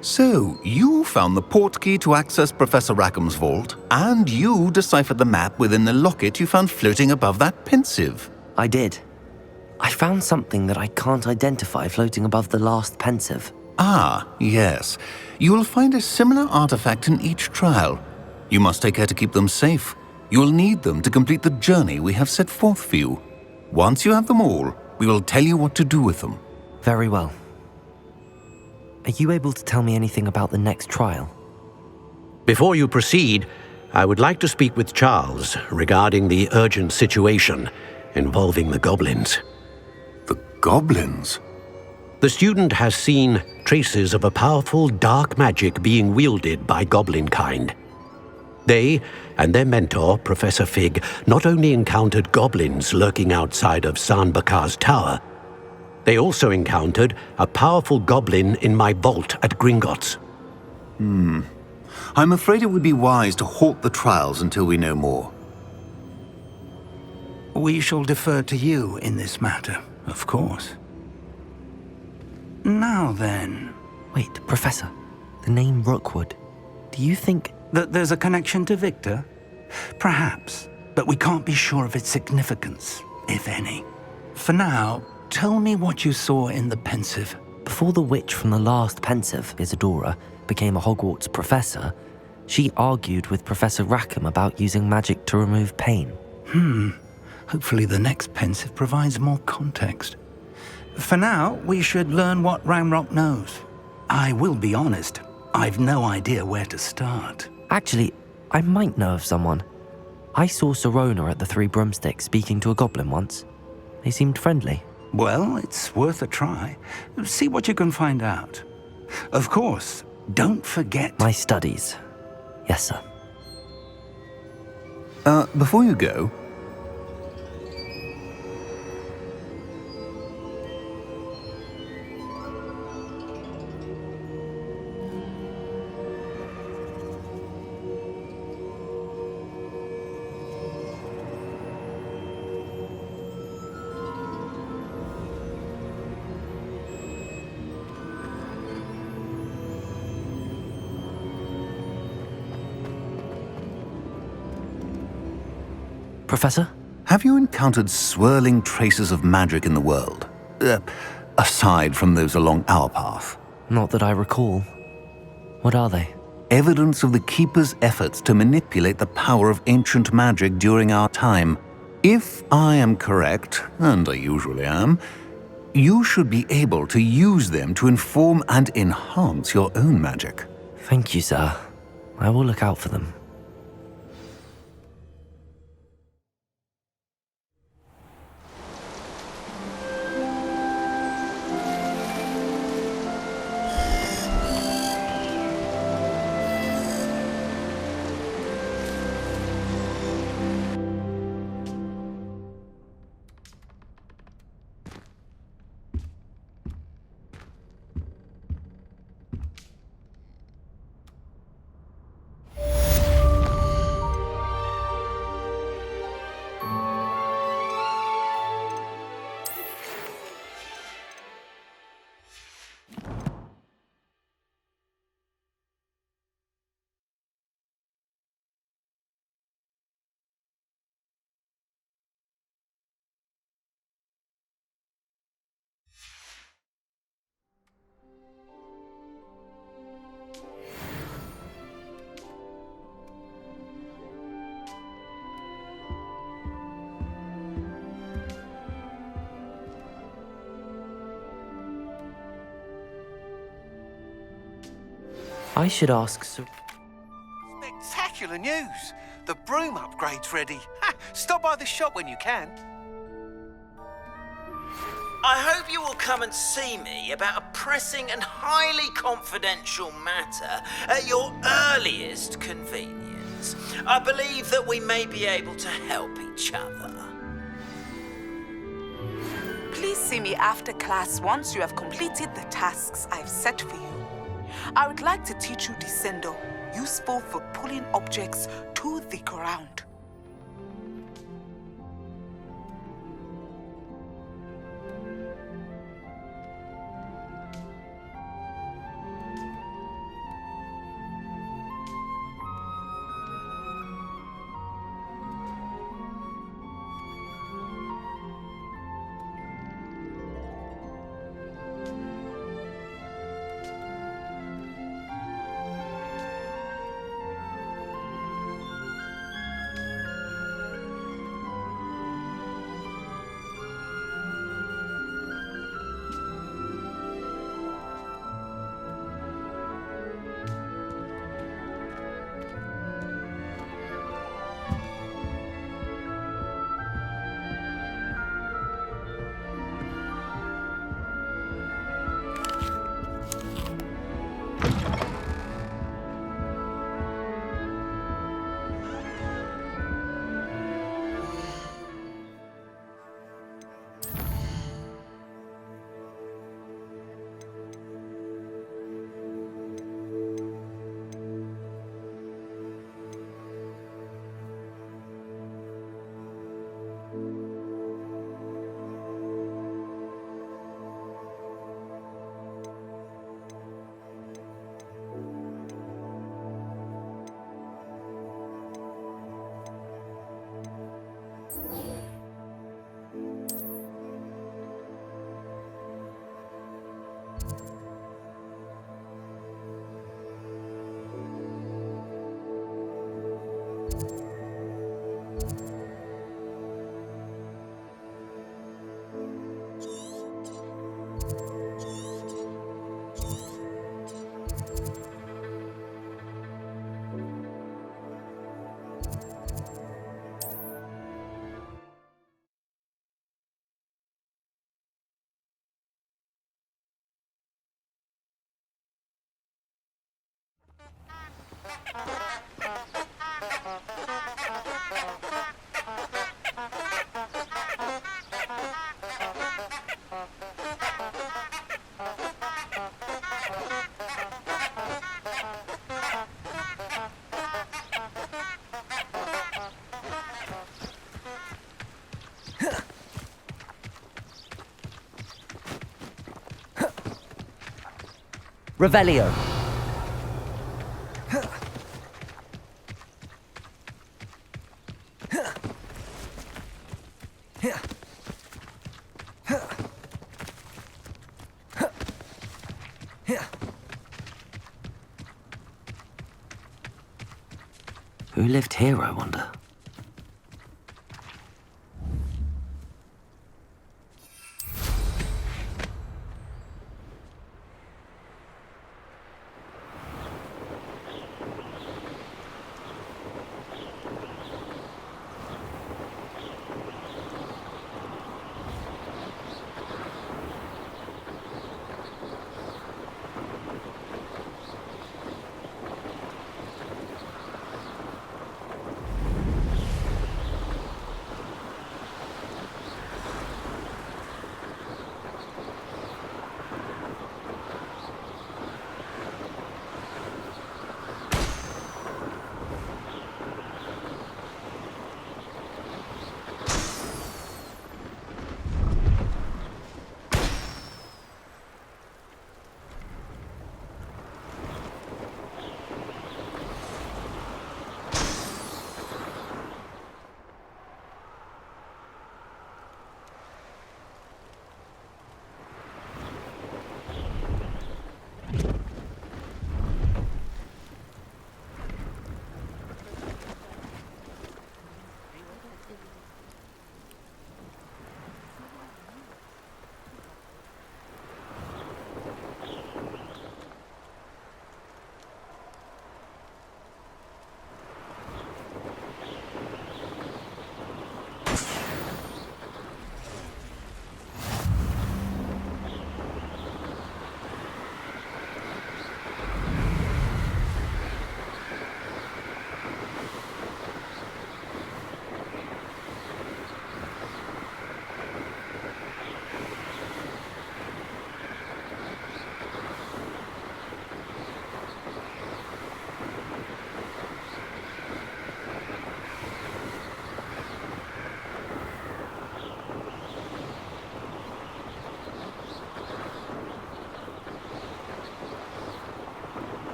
So, you found the portkey to access Professor Rackham's vault, and you deciphered the map within the locket you found floating above that Pensive. I did. I found something that I can't identify floating above the last Pensive. Ah, yes. You will find a similar artifact in each trial. You must take care to keep them safe. You will need them to complete the journey we have set forth for you. Once you have them all, we will tell you what to do with them. Very well. Are you able to tell me anything about the next trial? Before you proceed, I would like to speak with Charles regarding the urgent situation involving the goblins. The goblins? The student has seen traces of a powerful dark magic being wielded by goblin kind. They and their mentor, Professor Fig, not only encountered goblins lurking outside of Sanbakar's tower, they also encountered a powerful goblin in my vault at Gringotts. I'm afraid it would be wise to halt the trials until we know more. We shall defer to you in this matter, of course. Now then... Wait, Professor. The name Rookwood. Do you think... that there's a connection to Victor? Perhaps, but we can't be sure of its significance, if any. For now, tell me what you saw in the Pensive. Before the witch from the last Pensive, Isadora, became a Hogwarts professor, she argued with Professor Rackham about using magic to remove pain. Hopefully the next Pensive provides more context. For now, we should learn what Ramrock knows. I will be honest, I've no idea where to start. Actually, I might know of someone. I saw Serona at the Three Broomsticks speaking to a goblin once. They seemed friendly. Well, it's worth a try. See what you can find out. Of course, don't forget... My studies. Yes, sir. Before you go... Professor? Have you encountered swirling traces of magic in the world? Aside from those along our path? Not that I recall. What are they? Evidence of the Keeper's efforts to manipulate the power of ancient magic during our time. If I am correct, and I usually am, you should be able to use them to inform and enhance your own magic. Thank you, sir. I will look out for them. I should ask Spectacular news! The broom upgrade's ready. Ha! Stop by the shop when you can. I hope you will come and see me about a pressing and highly confidential matter at your earliest convenience. I believe that we may be able to help each other. Please see me after class once you have completed the tasks I've set for you. I would like to teach you Descendo, useful for pulling objects to the ground. Revelio. Who lived here, I wonder?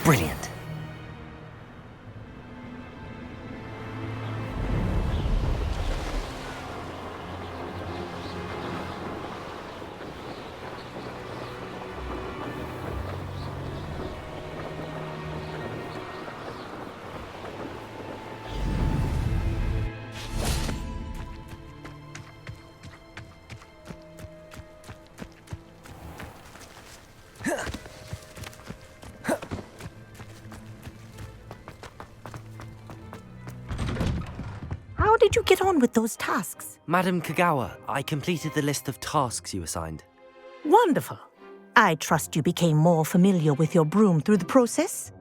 Brilliant. How did you get on with those tasks? Madam Kagawa, I completed the list of tasks you assigned. Wonderful. I trust you became more familiar with your broom through the process?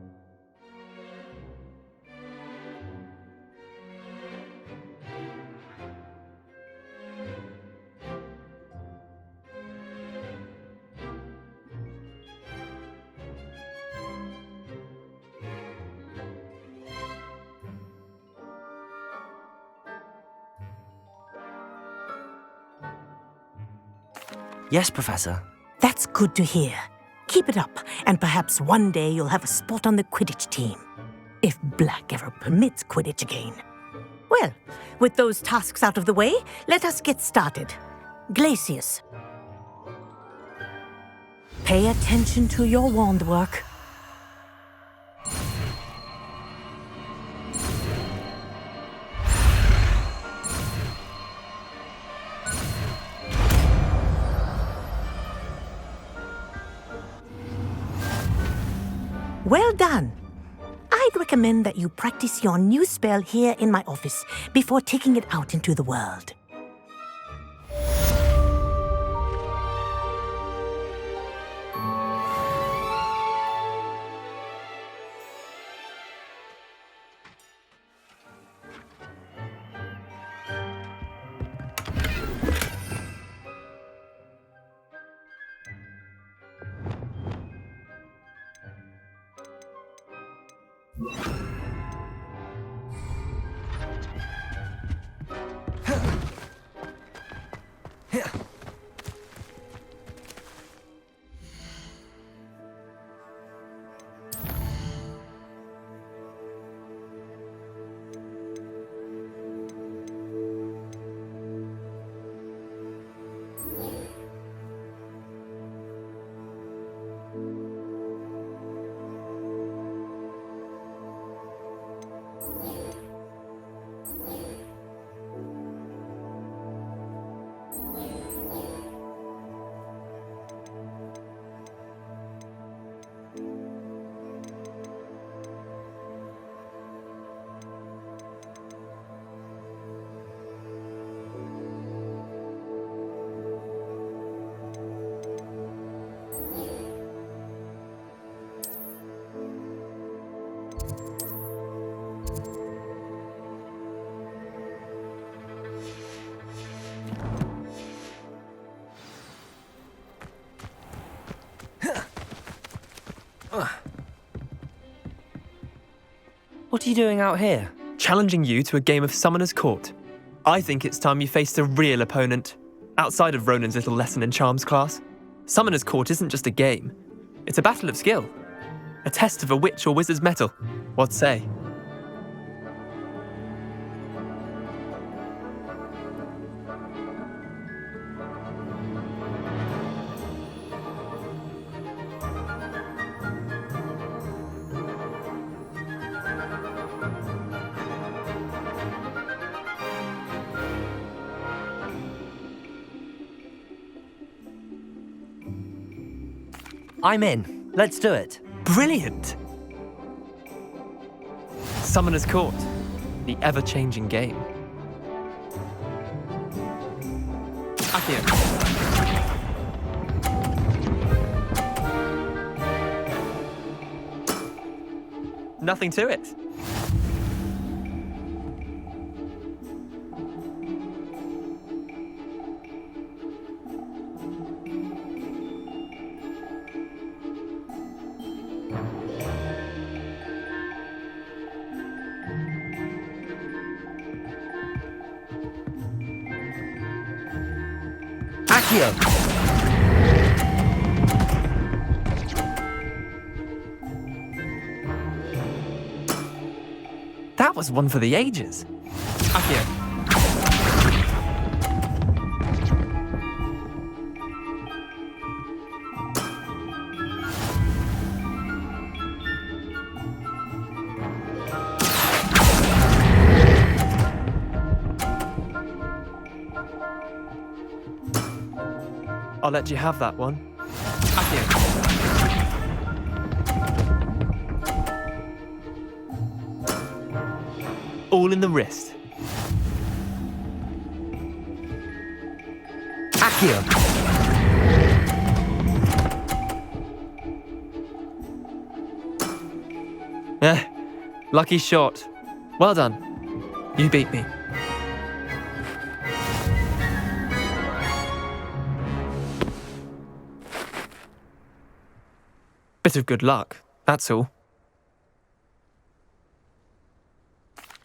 Yes, Professor. That's good to hear. Keep it up, and perhaps one day you'll have a spot on the Quidditch team. If Black ever permits Quidditch again. Well, with those tasks out of the way, let us get started. Glacius. Pay attention to your wand work. Well done. I'd recommend that you practice your new spell here in my office before taking it out into the world. What are you doing out here? Challenging you to a game of Summoner's Court. I think it's time you faced a real opponent, outside of Ronan's little lesson in charms class. Summoner's Court isn't just a game. It's a battle of skill. A test of a witch or wizard's mettle. What say? I'm in. Let's do it. Brilliant! Summoner's Court, the ever-changing game. Accio. Nothing to it. Accio! That was one for the ages. Akio. I'll let you have that one. Akio. All in the wrist. Akio! Lucky shot. Well done. You beat me. Bit of good luck, that's all.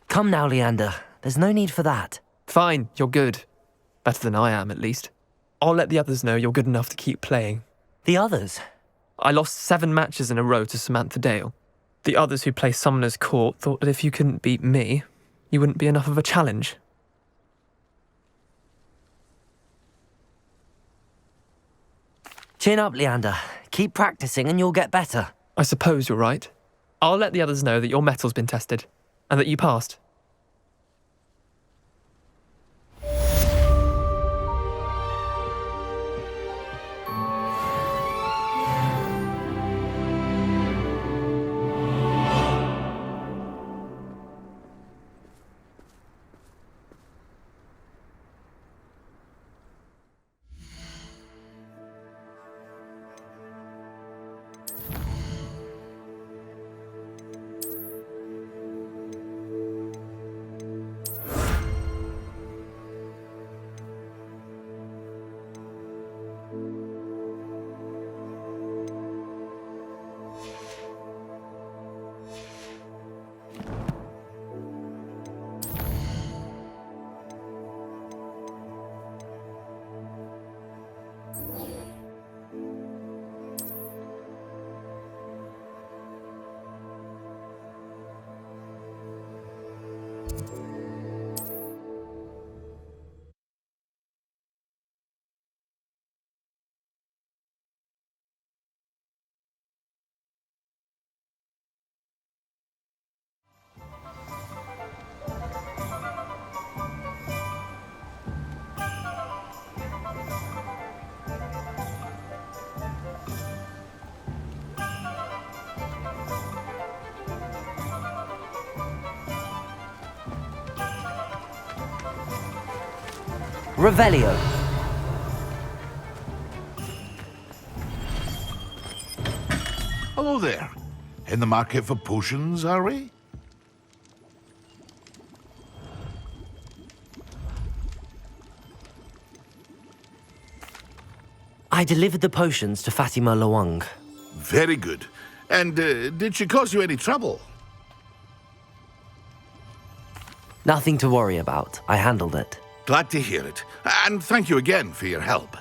Come now, Leander. There's no need for that. Fine, you're good. Better than I am, at least. I'll let the others know you're good enough to keep playing. The others? I lost 7 matches in a row to Samantha Dale. The others who play Summoner's Court thought that if you couldn't beat me, you wouldn't be enough of a challenge. Chin up, Leander. Keep practicing and you'll get better. I suppose you're right. I'll let the others know that your metal's been tested, and that you passed. Revelio. Hello there. In the market for potions, are we? I delivered the potions to Fatima Lawang. Very good. And did she cause you any trouble? Nothing to worry about. I handled it. Glad to hear it. And thank you again for your help.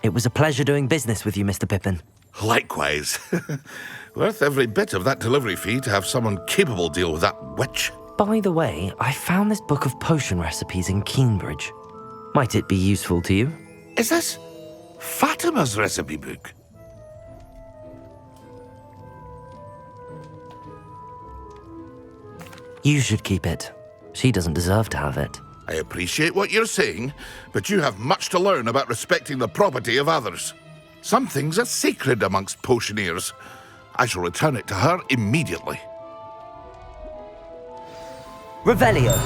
It was a pleasure doing business with you, Mr. Pippin. Likewise. Worth every bit of that delivery fee to have someone capable deal with that witch. By the way, I found this book of potion recipes in Keenbridge. Might it be useful to you? Is this Fatima's recipe book? You should keep it. She doesn't deserve to have it. I appreciate what you're saying, but you have much to learn about respecting the property of others. Some things are sacred amongst potioneers. I shall return it to her immediately. Revelio.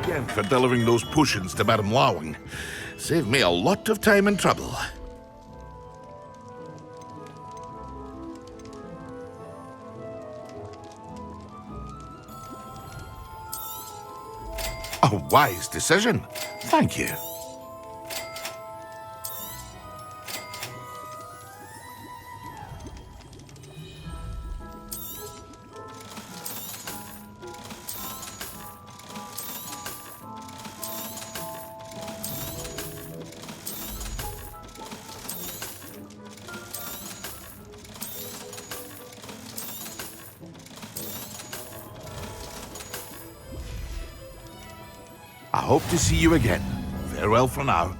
Again for delivering those potions to Madame Lawing. Saved me a lot of time and trouble. A wise decision. Thank you. I hope to see you again. Farewell for now.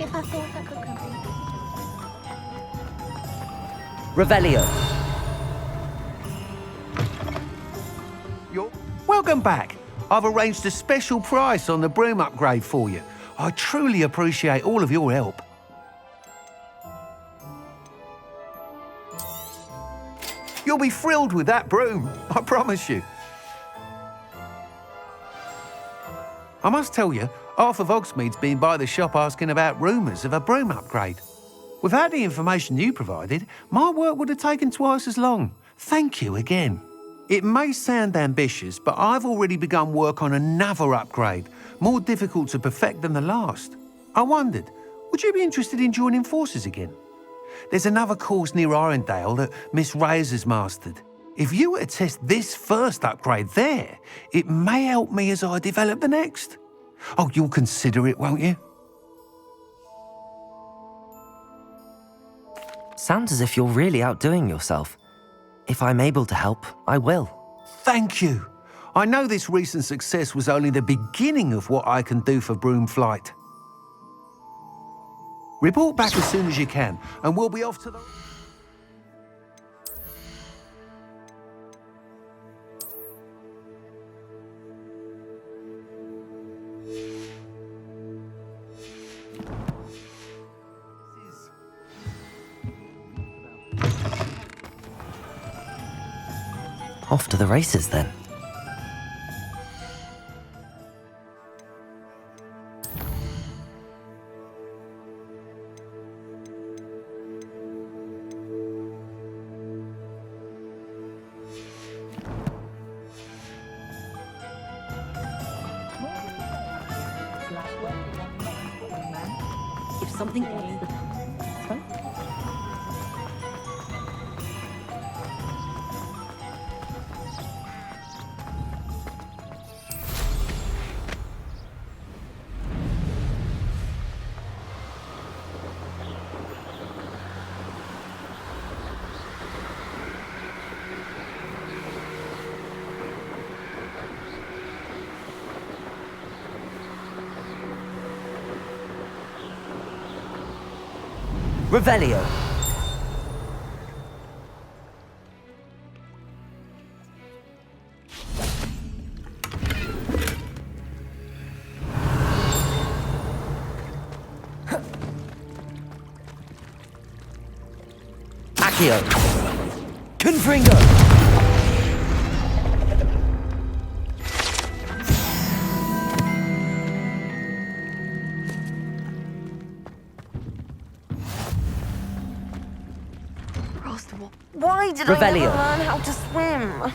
If I thought I could complete Revelio. Welcome back. I've arranged a special price on the broom upgrade for you. I truly appreciate all of your help. You'll be thrilled with that broom, I promise you. I must tell you, half of Hogsmeade's been by the shop asking about rumours of a broom upgrade. Without the information you provided, my work would have taken twice as long. Thank you again. It may sound ambitious, but I've already begun work on another upgrade, more difficult to perfect than the last. I wondered, would you be interested in joining forces again? There's another course near Irondale that Miss Reyes has mastered. If you were to test this first upgrade there, it may help me as I develop the next. Oh, you'll consider it, won't you? Sounds as if you're really outdoing yourself. If I'm able to help, I will. Thank you. I know this recent success was only the beginning of what I can do for Broomflight. Report back as soon as you can, and we'll be off to the... Off to the races, then. If something Revelio. Accio. Confringo. Why did I never learn how to swim?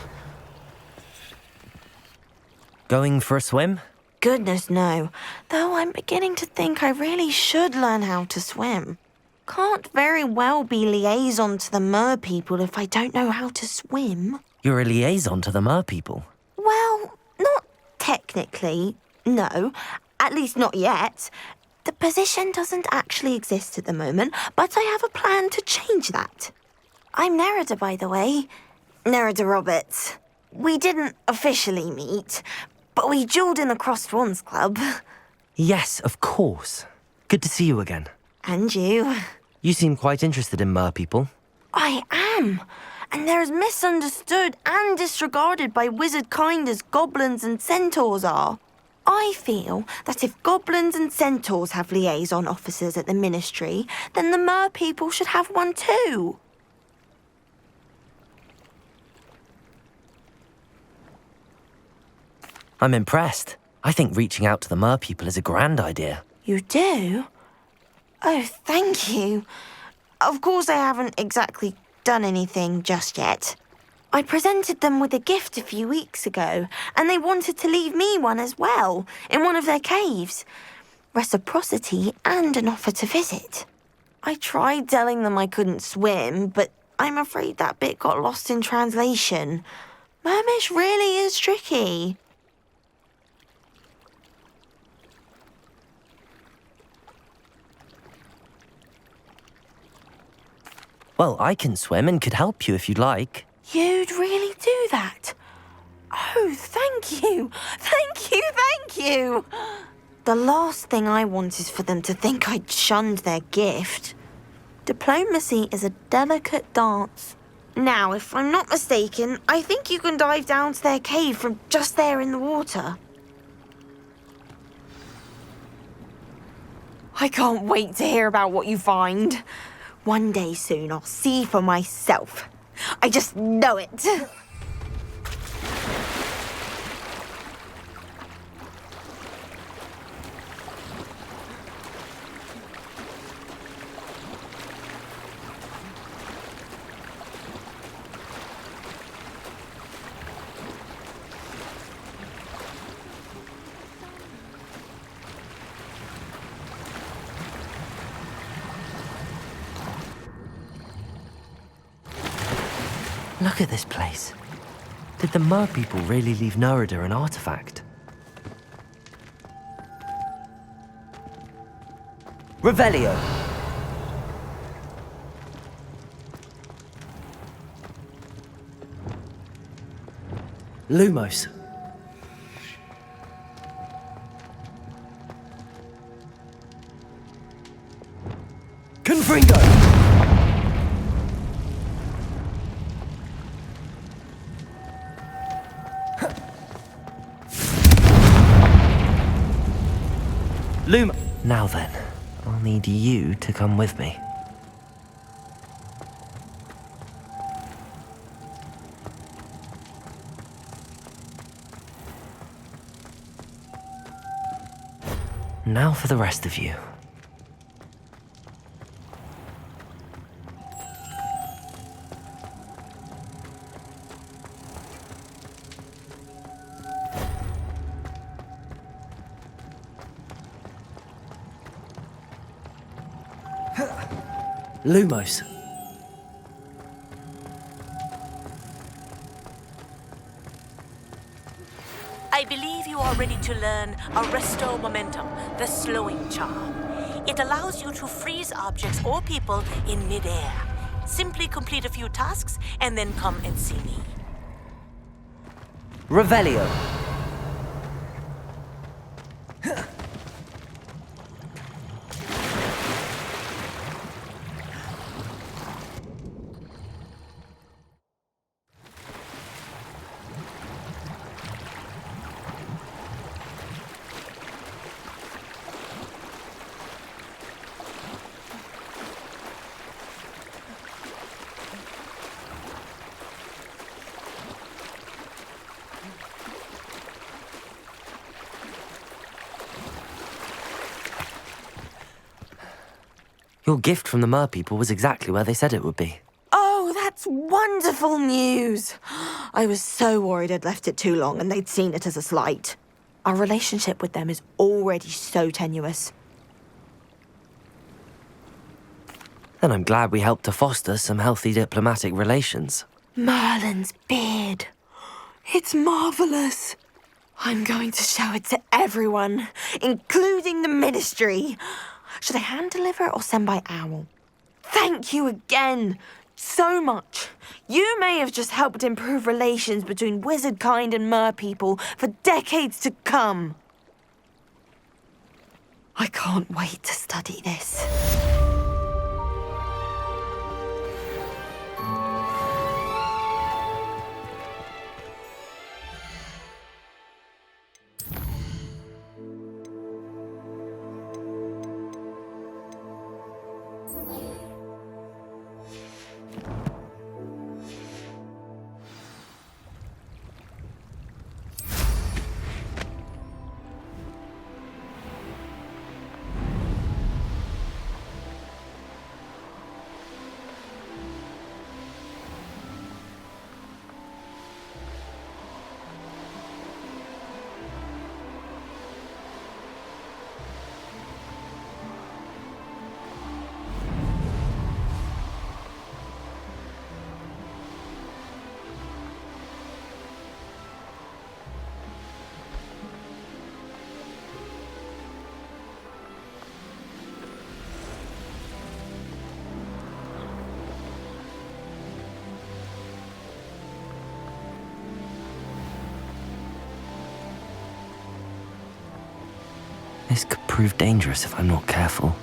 Going for a swim? Goodness, no. Though I'm beginning to think I really should learn how to swim. Can't very well be liaison to the mer people if I don't know how to swim. You're a liaison to the mer people. Well, not technically, no. At least not yet. The position doesn't actually exist at the moment, but I have a plan to change that. I'm Nerida, by the way. Nerida Roberts. We didn't officially meet, but we duelled in the Crossed Swans Club. Yes, of course. Good to see you again. And you. You seem quite interested in mer people. I am. And they're as misunderstood and disregarded by wizard kind as goblins and centaurs are. I feel that if goblins and centaurs have liaison officers at the Ministry, then the mer people should have one too. I'm impressed. I think reaching out to the mer people is a grand idea. You do? Oh, thank you. Of course I haven't exactly done anything just yet. I presented them with a gift a few weeks ago, and they wanted to leave me one as well, in one of their caves. Reciprocity and an offer to visit. I tried telling them I couldn't swim, but I'm afraid that bit got lost in translation. Mermish really is tricky. Well, I can swim and could help you if you'd like. You'd really do that? Oh, thank you. Thank you, thank you. The last thing I want is for them to think I'd shunned their gift. Diplomacy is a delicate dance. Now, if I'm not mistaken, I think you can dive down to their cave from just there in the water. I can't wait to hear about what you find. One day soon, I'll see for myself. I just know it. Look at this place. Did the Mer people really leave Nerida an artifact? Revelio! Lumos. Confringo! Luma. Now then, I'll need you to come with me. Now for the rest of you. Lumos. I believe you are ready to learn Arresto Momentum, the slowing charm. It allows you to freeze objects or people in midair. Simply complete a few tasks and then come and see me. Revelio. Your gift from the Mer people was exactly where they said it would be. Oh, that's wonderful news. I was so worried I'd left it too long and they'd seen it as a slight. Our relationship with them is already so tenuous. And I'm glad we helped to foster some healthy diplomatic relations. Merlin's beard. It's marvelous. I'm going to show it to everyone, including the Ministry. Should I hand deliver or send by owl? Thank you again so much. You may have just helped improve relations between wizard kind and Mer people for decades to come. I can't wait to study this. This could prove dangerous if I'm not careful.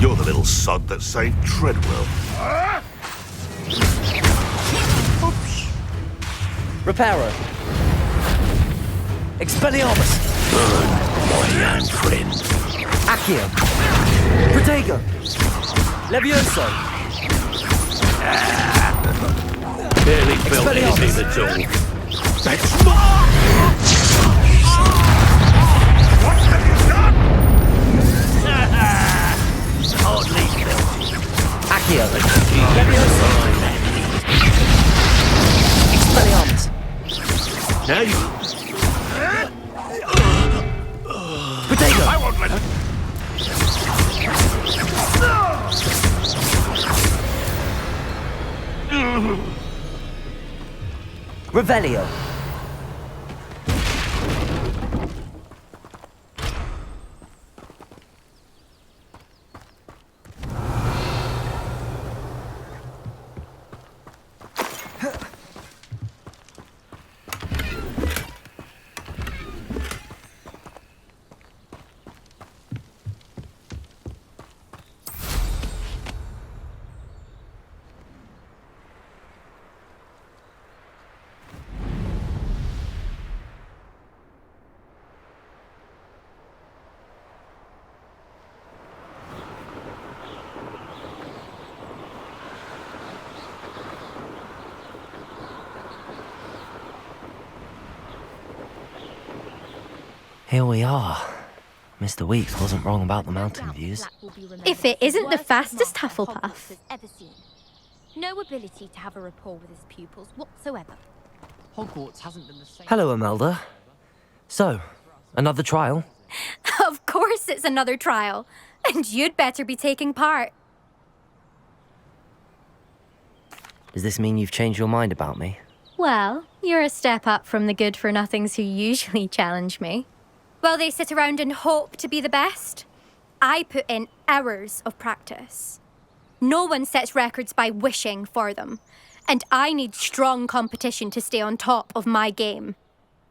You're the little sod that saved Treadwell. Reparo. Expelliarmus. Burn, my young friend. Accio. Protego. Levioso. Barely felt anything at all. That's more! What have you done? Hardly built. Accio. Levioso. Expelliarmus. Now you... Protego. I won't let it. Revelio. Here we are. Mr. Weeks wasn't wrong about the mountain views. If it isn't the fastest Hufflepuff. No ability to have a rapport with his pupils whatsoever. Hogwarts hasn't been the same. Hello, Imelda. So, another trial? Of course it's another trial. And you'd better be taking part. Does this mean you've changed your mind about me? Well, you're a step up from the good-for-nothings who usually challenge me. While they sit around and hope to be the best, I put in hours of practice. No one sets records by wishing for them, and I need strong competition to stay on top of my game.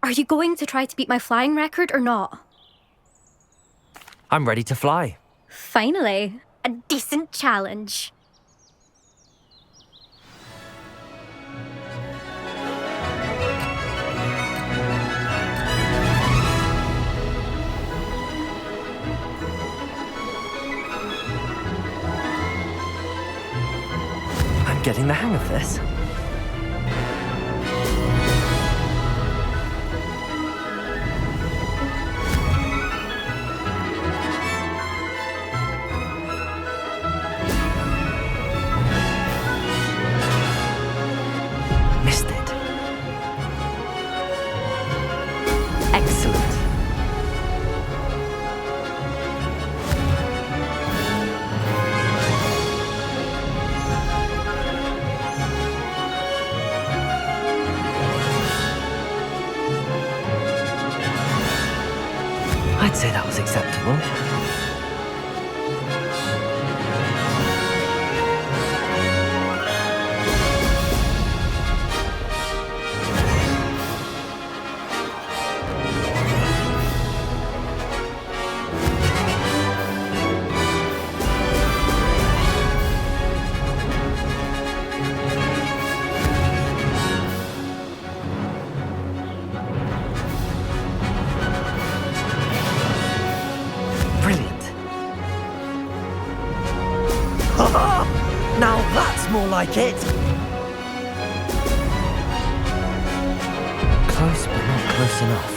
Are you going to try to beat my flying record or not? I'm ready to fly. Finally, a decent challenge. I'm getting the hang of this. Missed it. Excellent. I'd say that was acceptable. Now that's more like it! Close, but not close enough.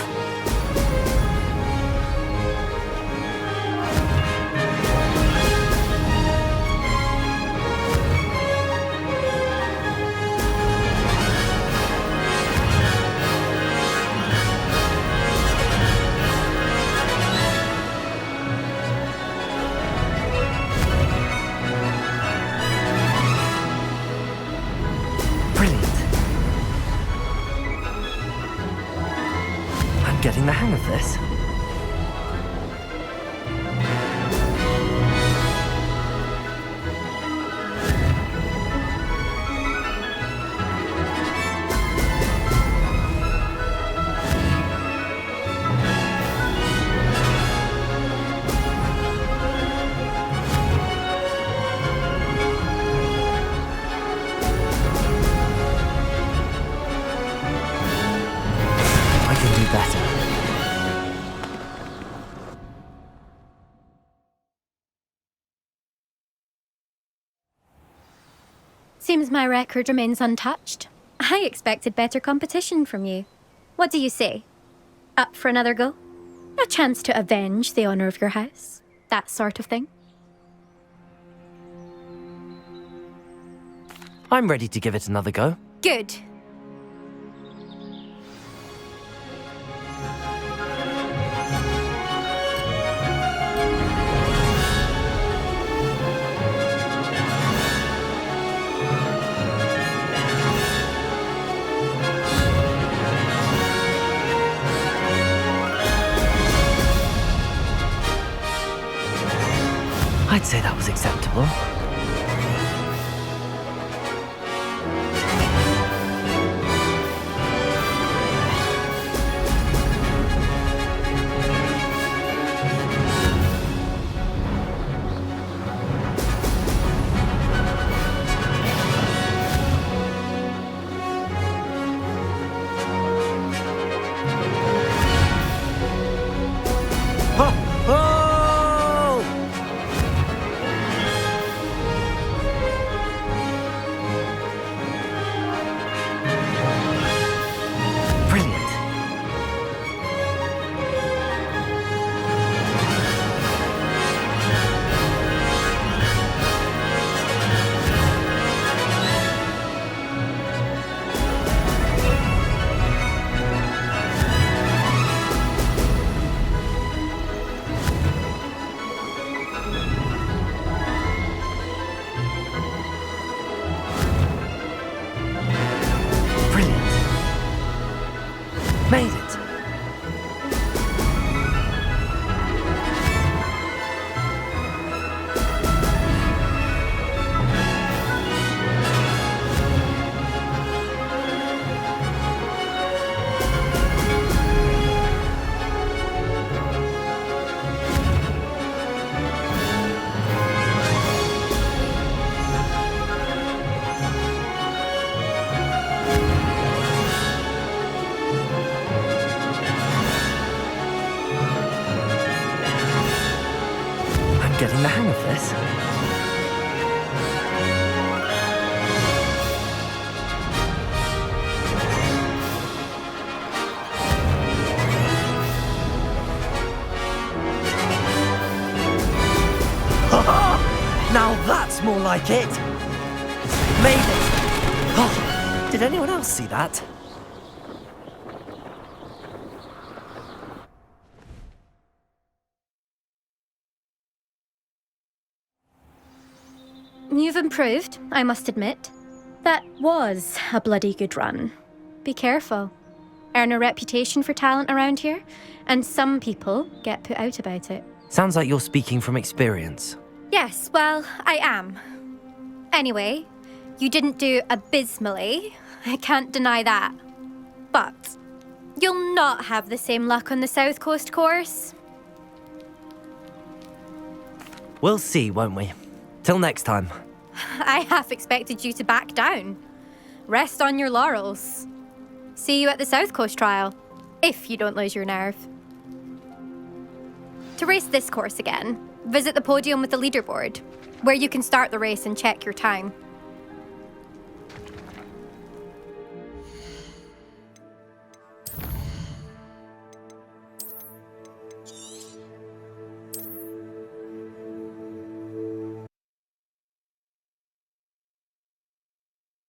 Seems my record remains untouched. I expected better competition from you. What do you say? Up for another go? A chance to avenge the honour of your house? That sort of thing? I'm ready to give it another go. Good. I'd say that was acceptable. Made it! Getting the hang of this. Now that's more like it. Made it. Oh, did anyone else see that? You've improved, I must admit. That was a bloody good run. Be careful. Earn a reputation for talent around here, and some people get put out about it. Sounds like you're speaking from experience. Yes, well, I am. Anyway, you didn't do abysmally. I can't deny that. But you'll not have the same luck on the South Coast course. We'll see, won't we? Till next time. I half expected you to back down. Rest on your laurels. See you at the South Coast trial, if you don't lose your nerve. To race this course again, visit the podium with the leaderboard, where you can start the race and check your time.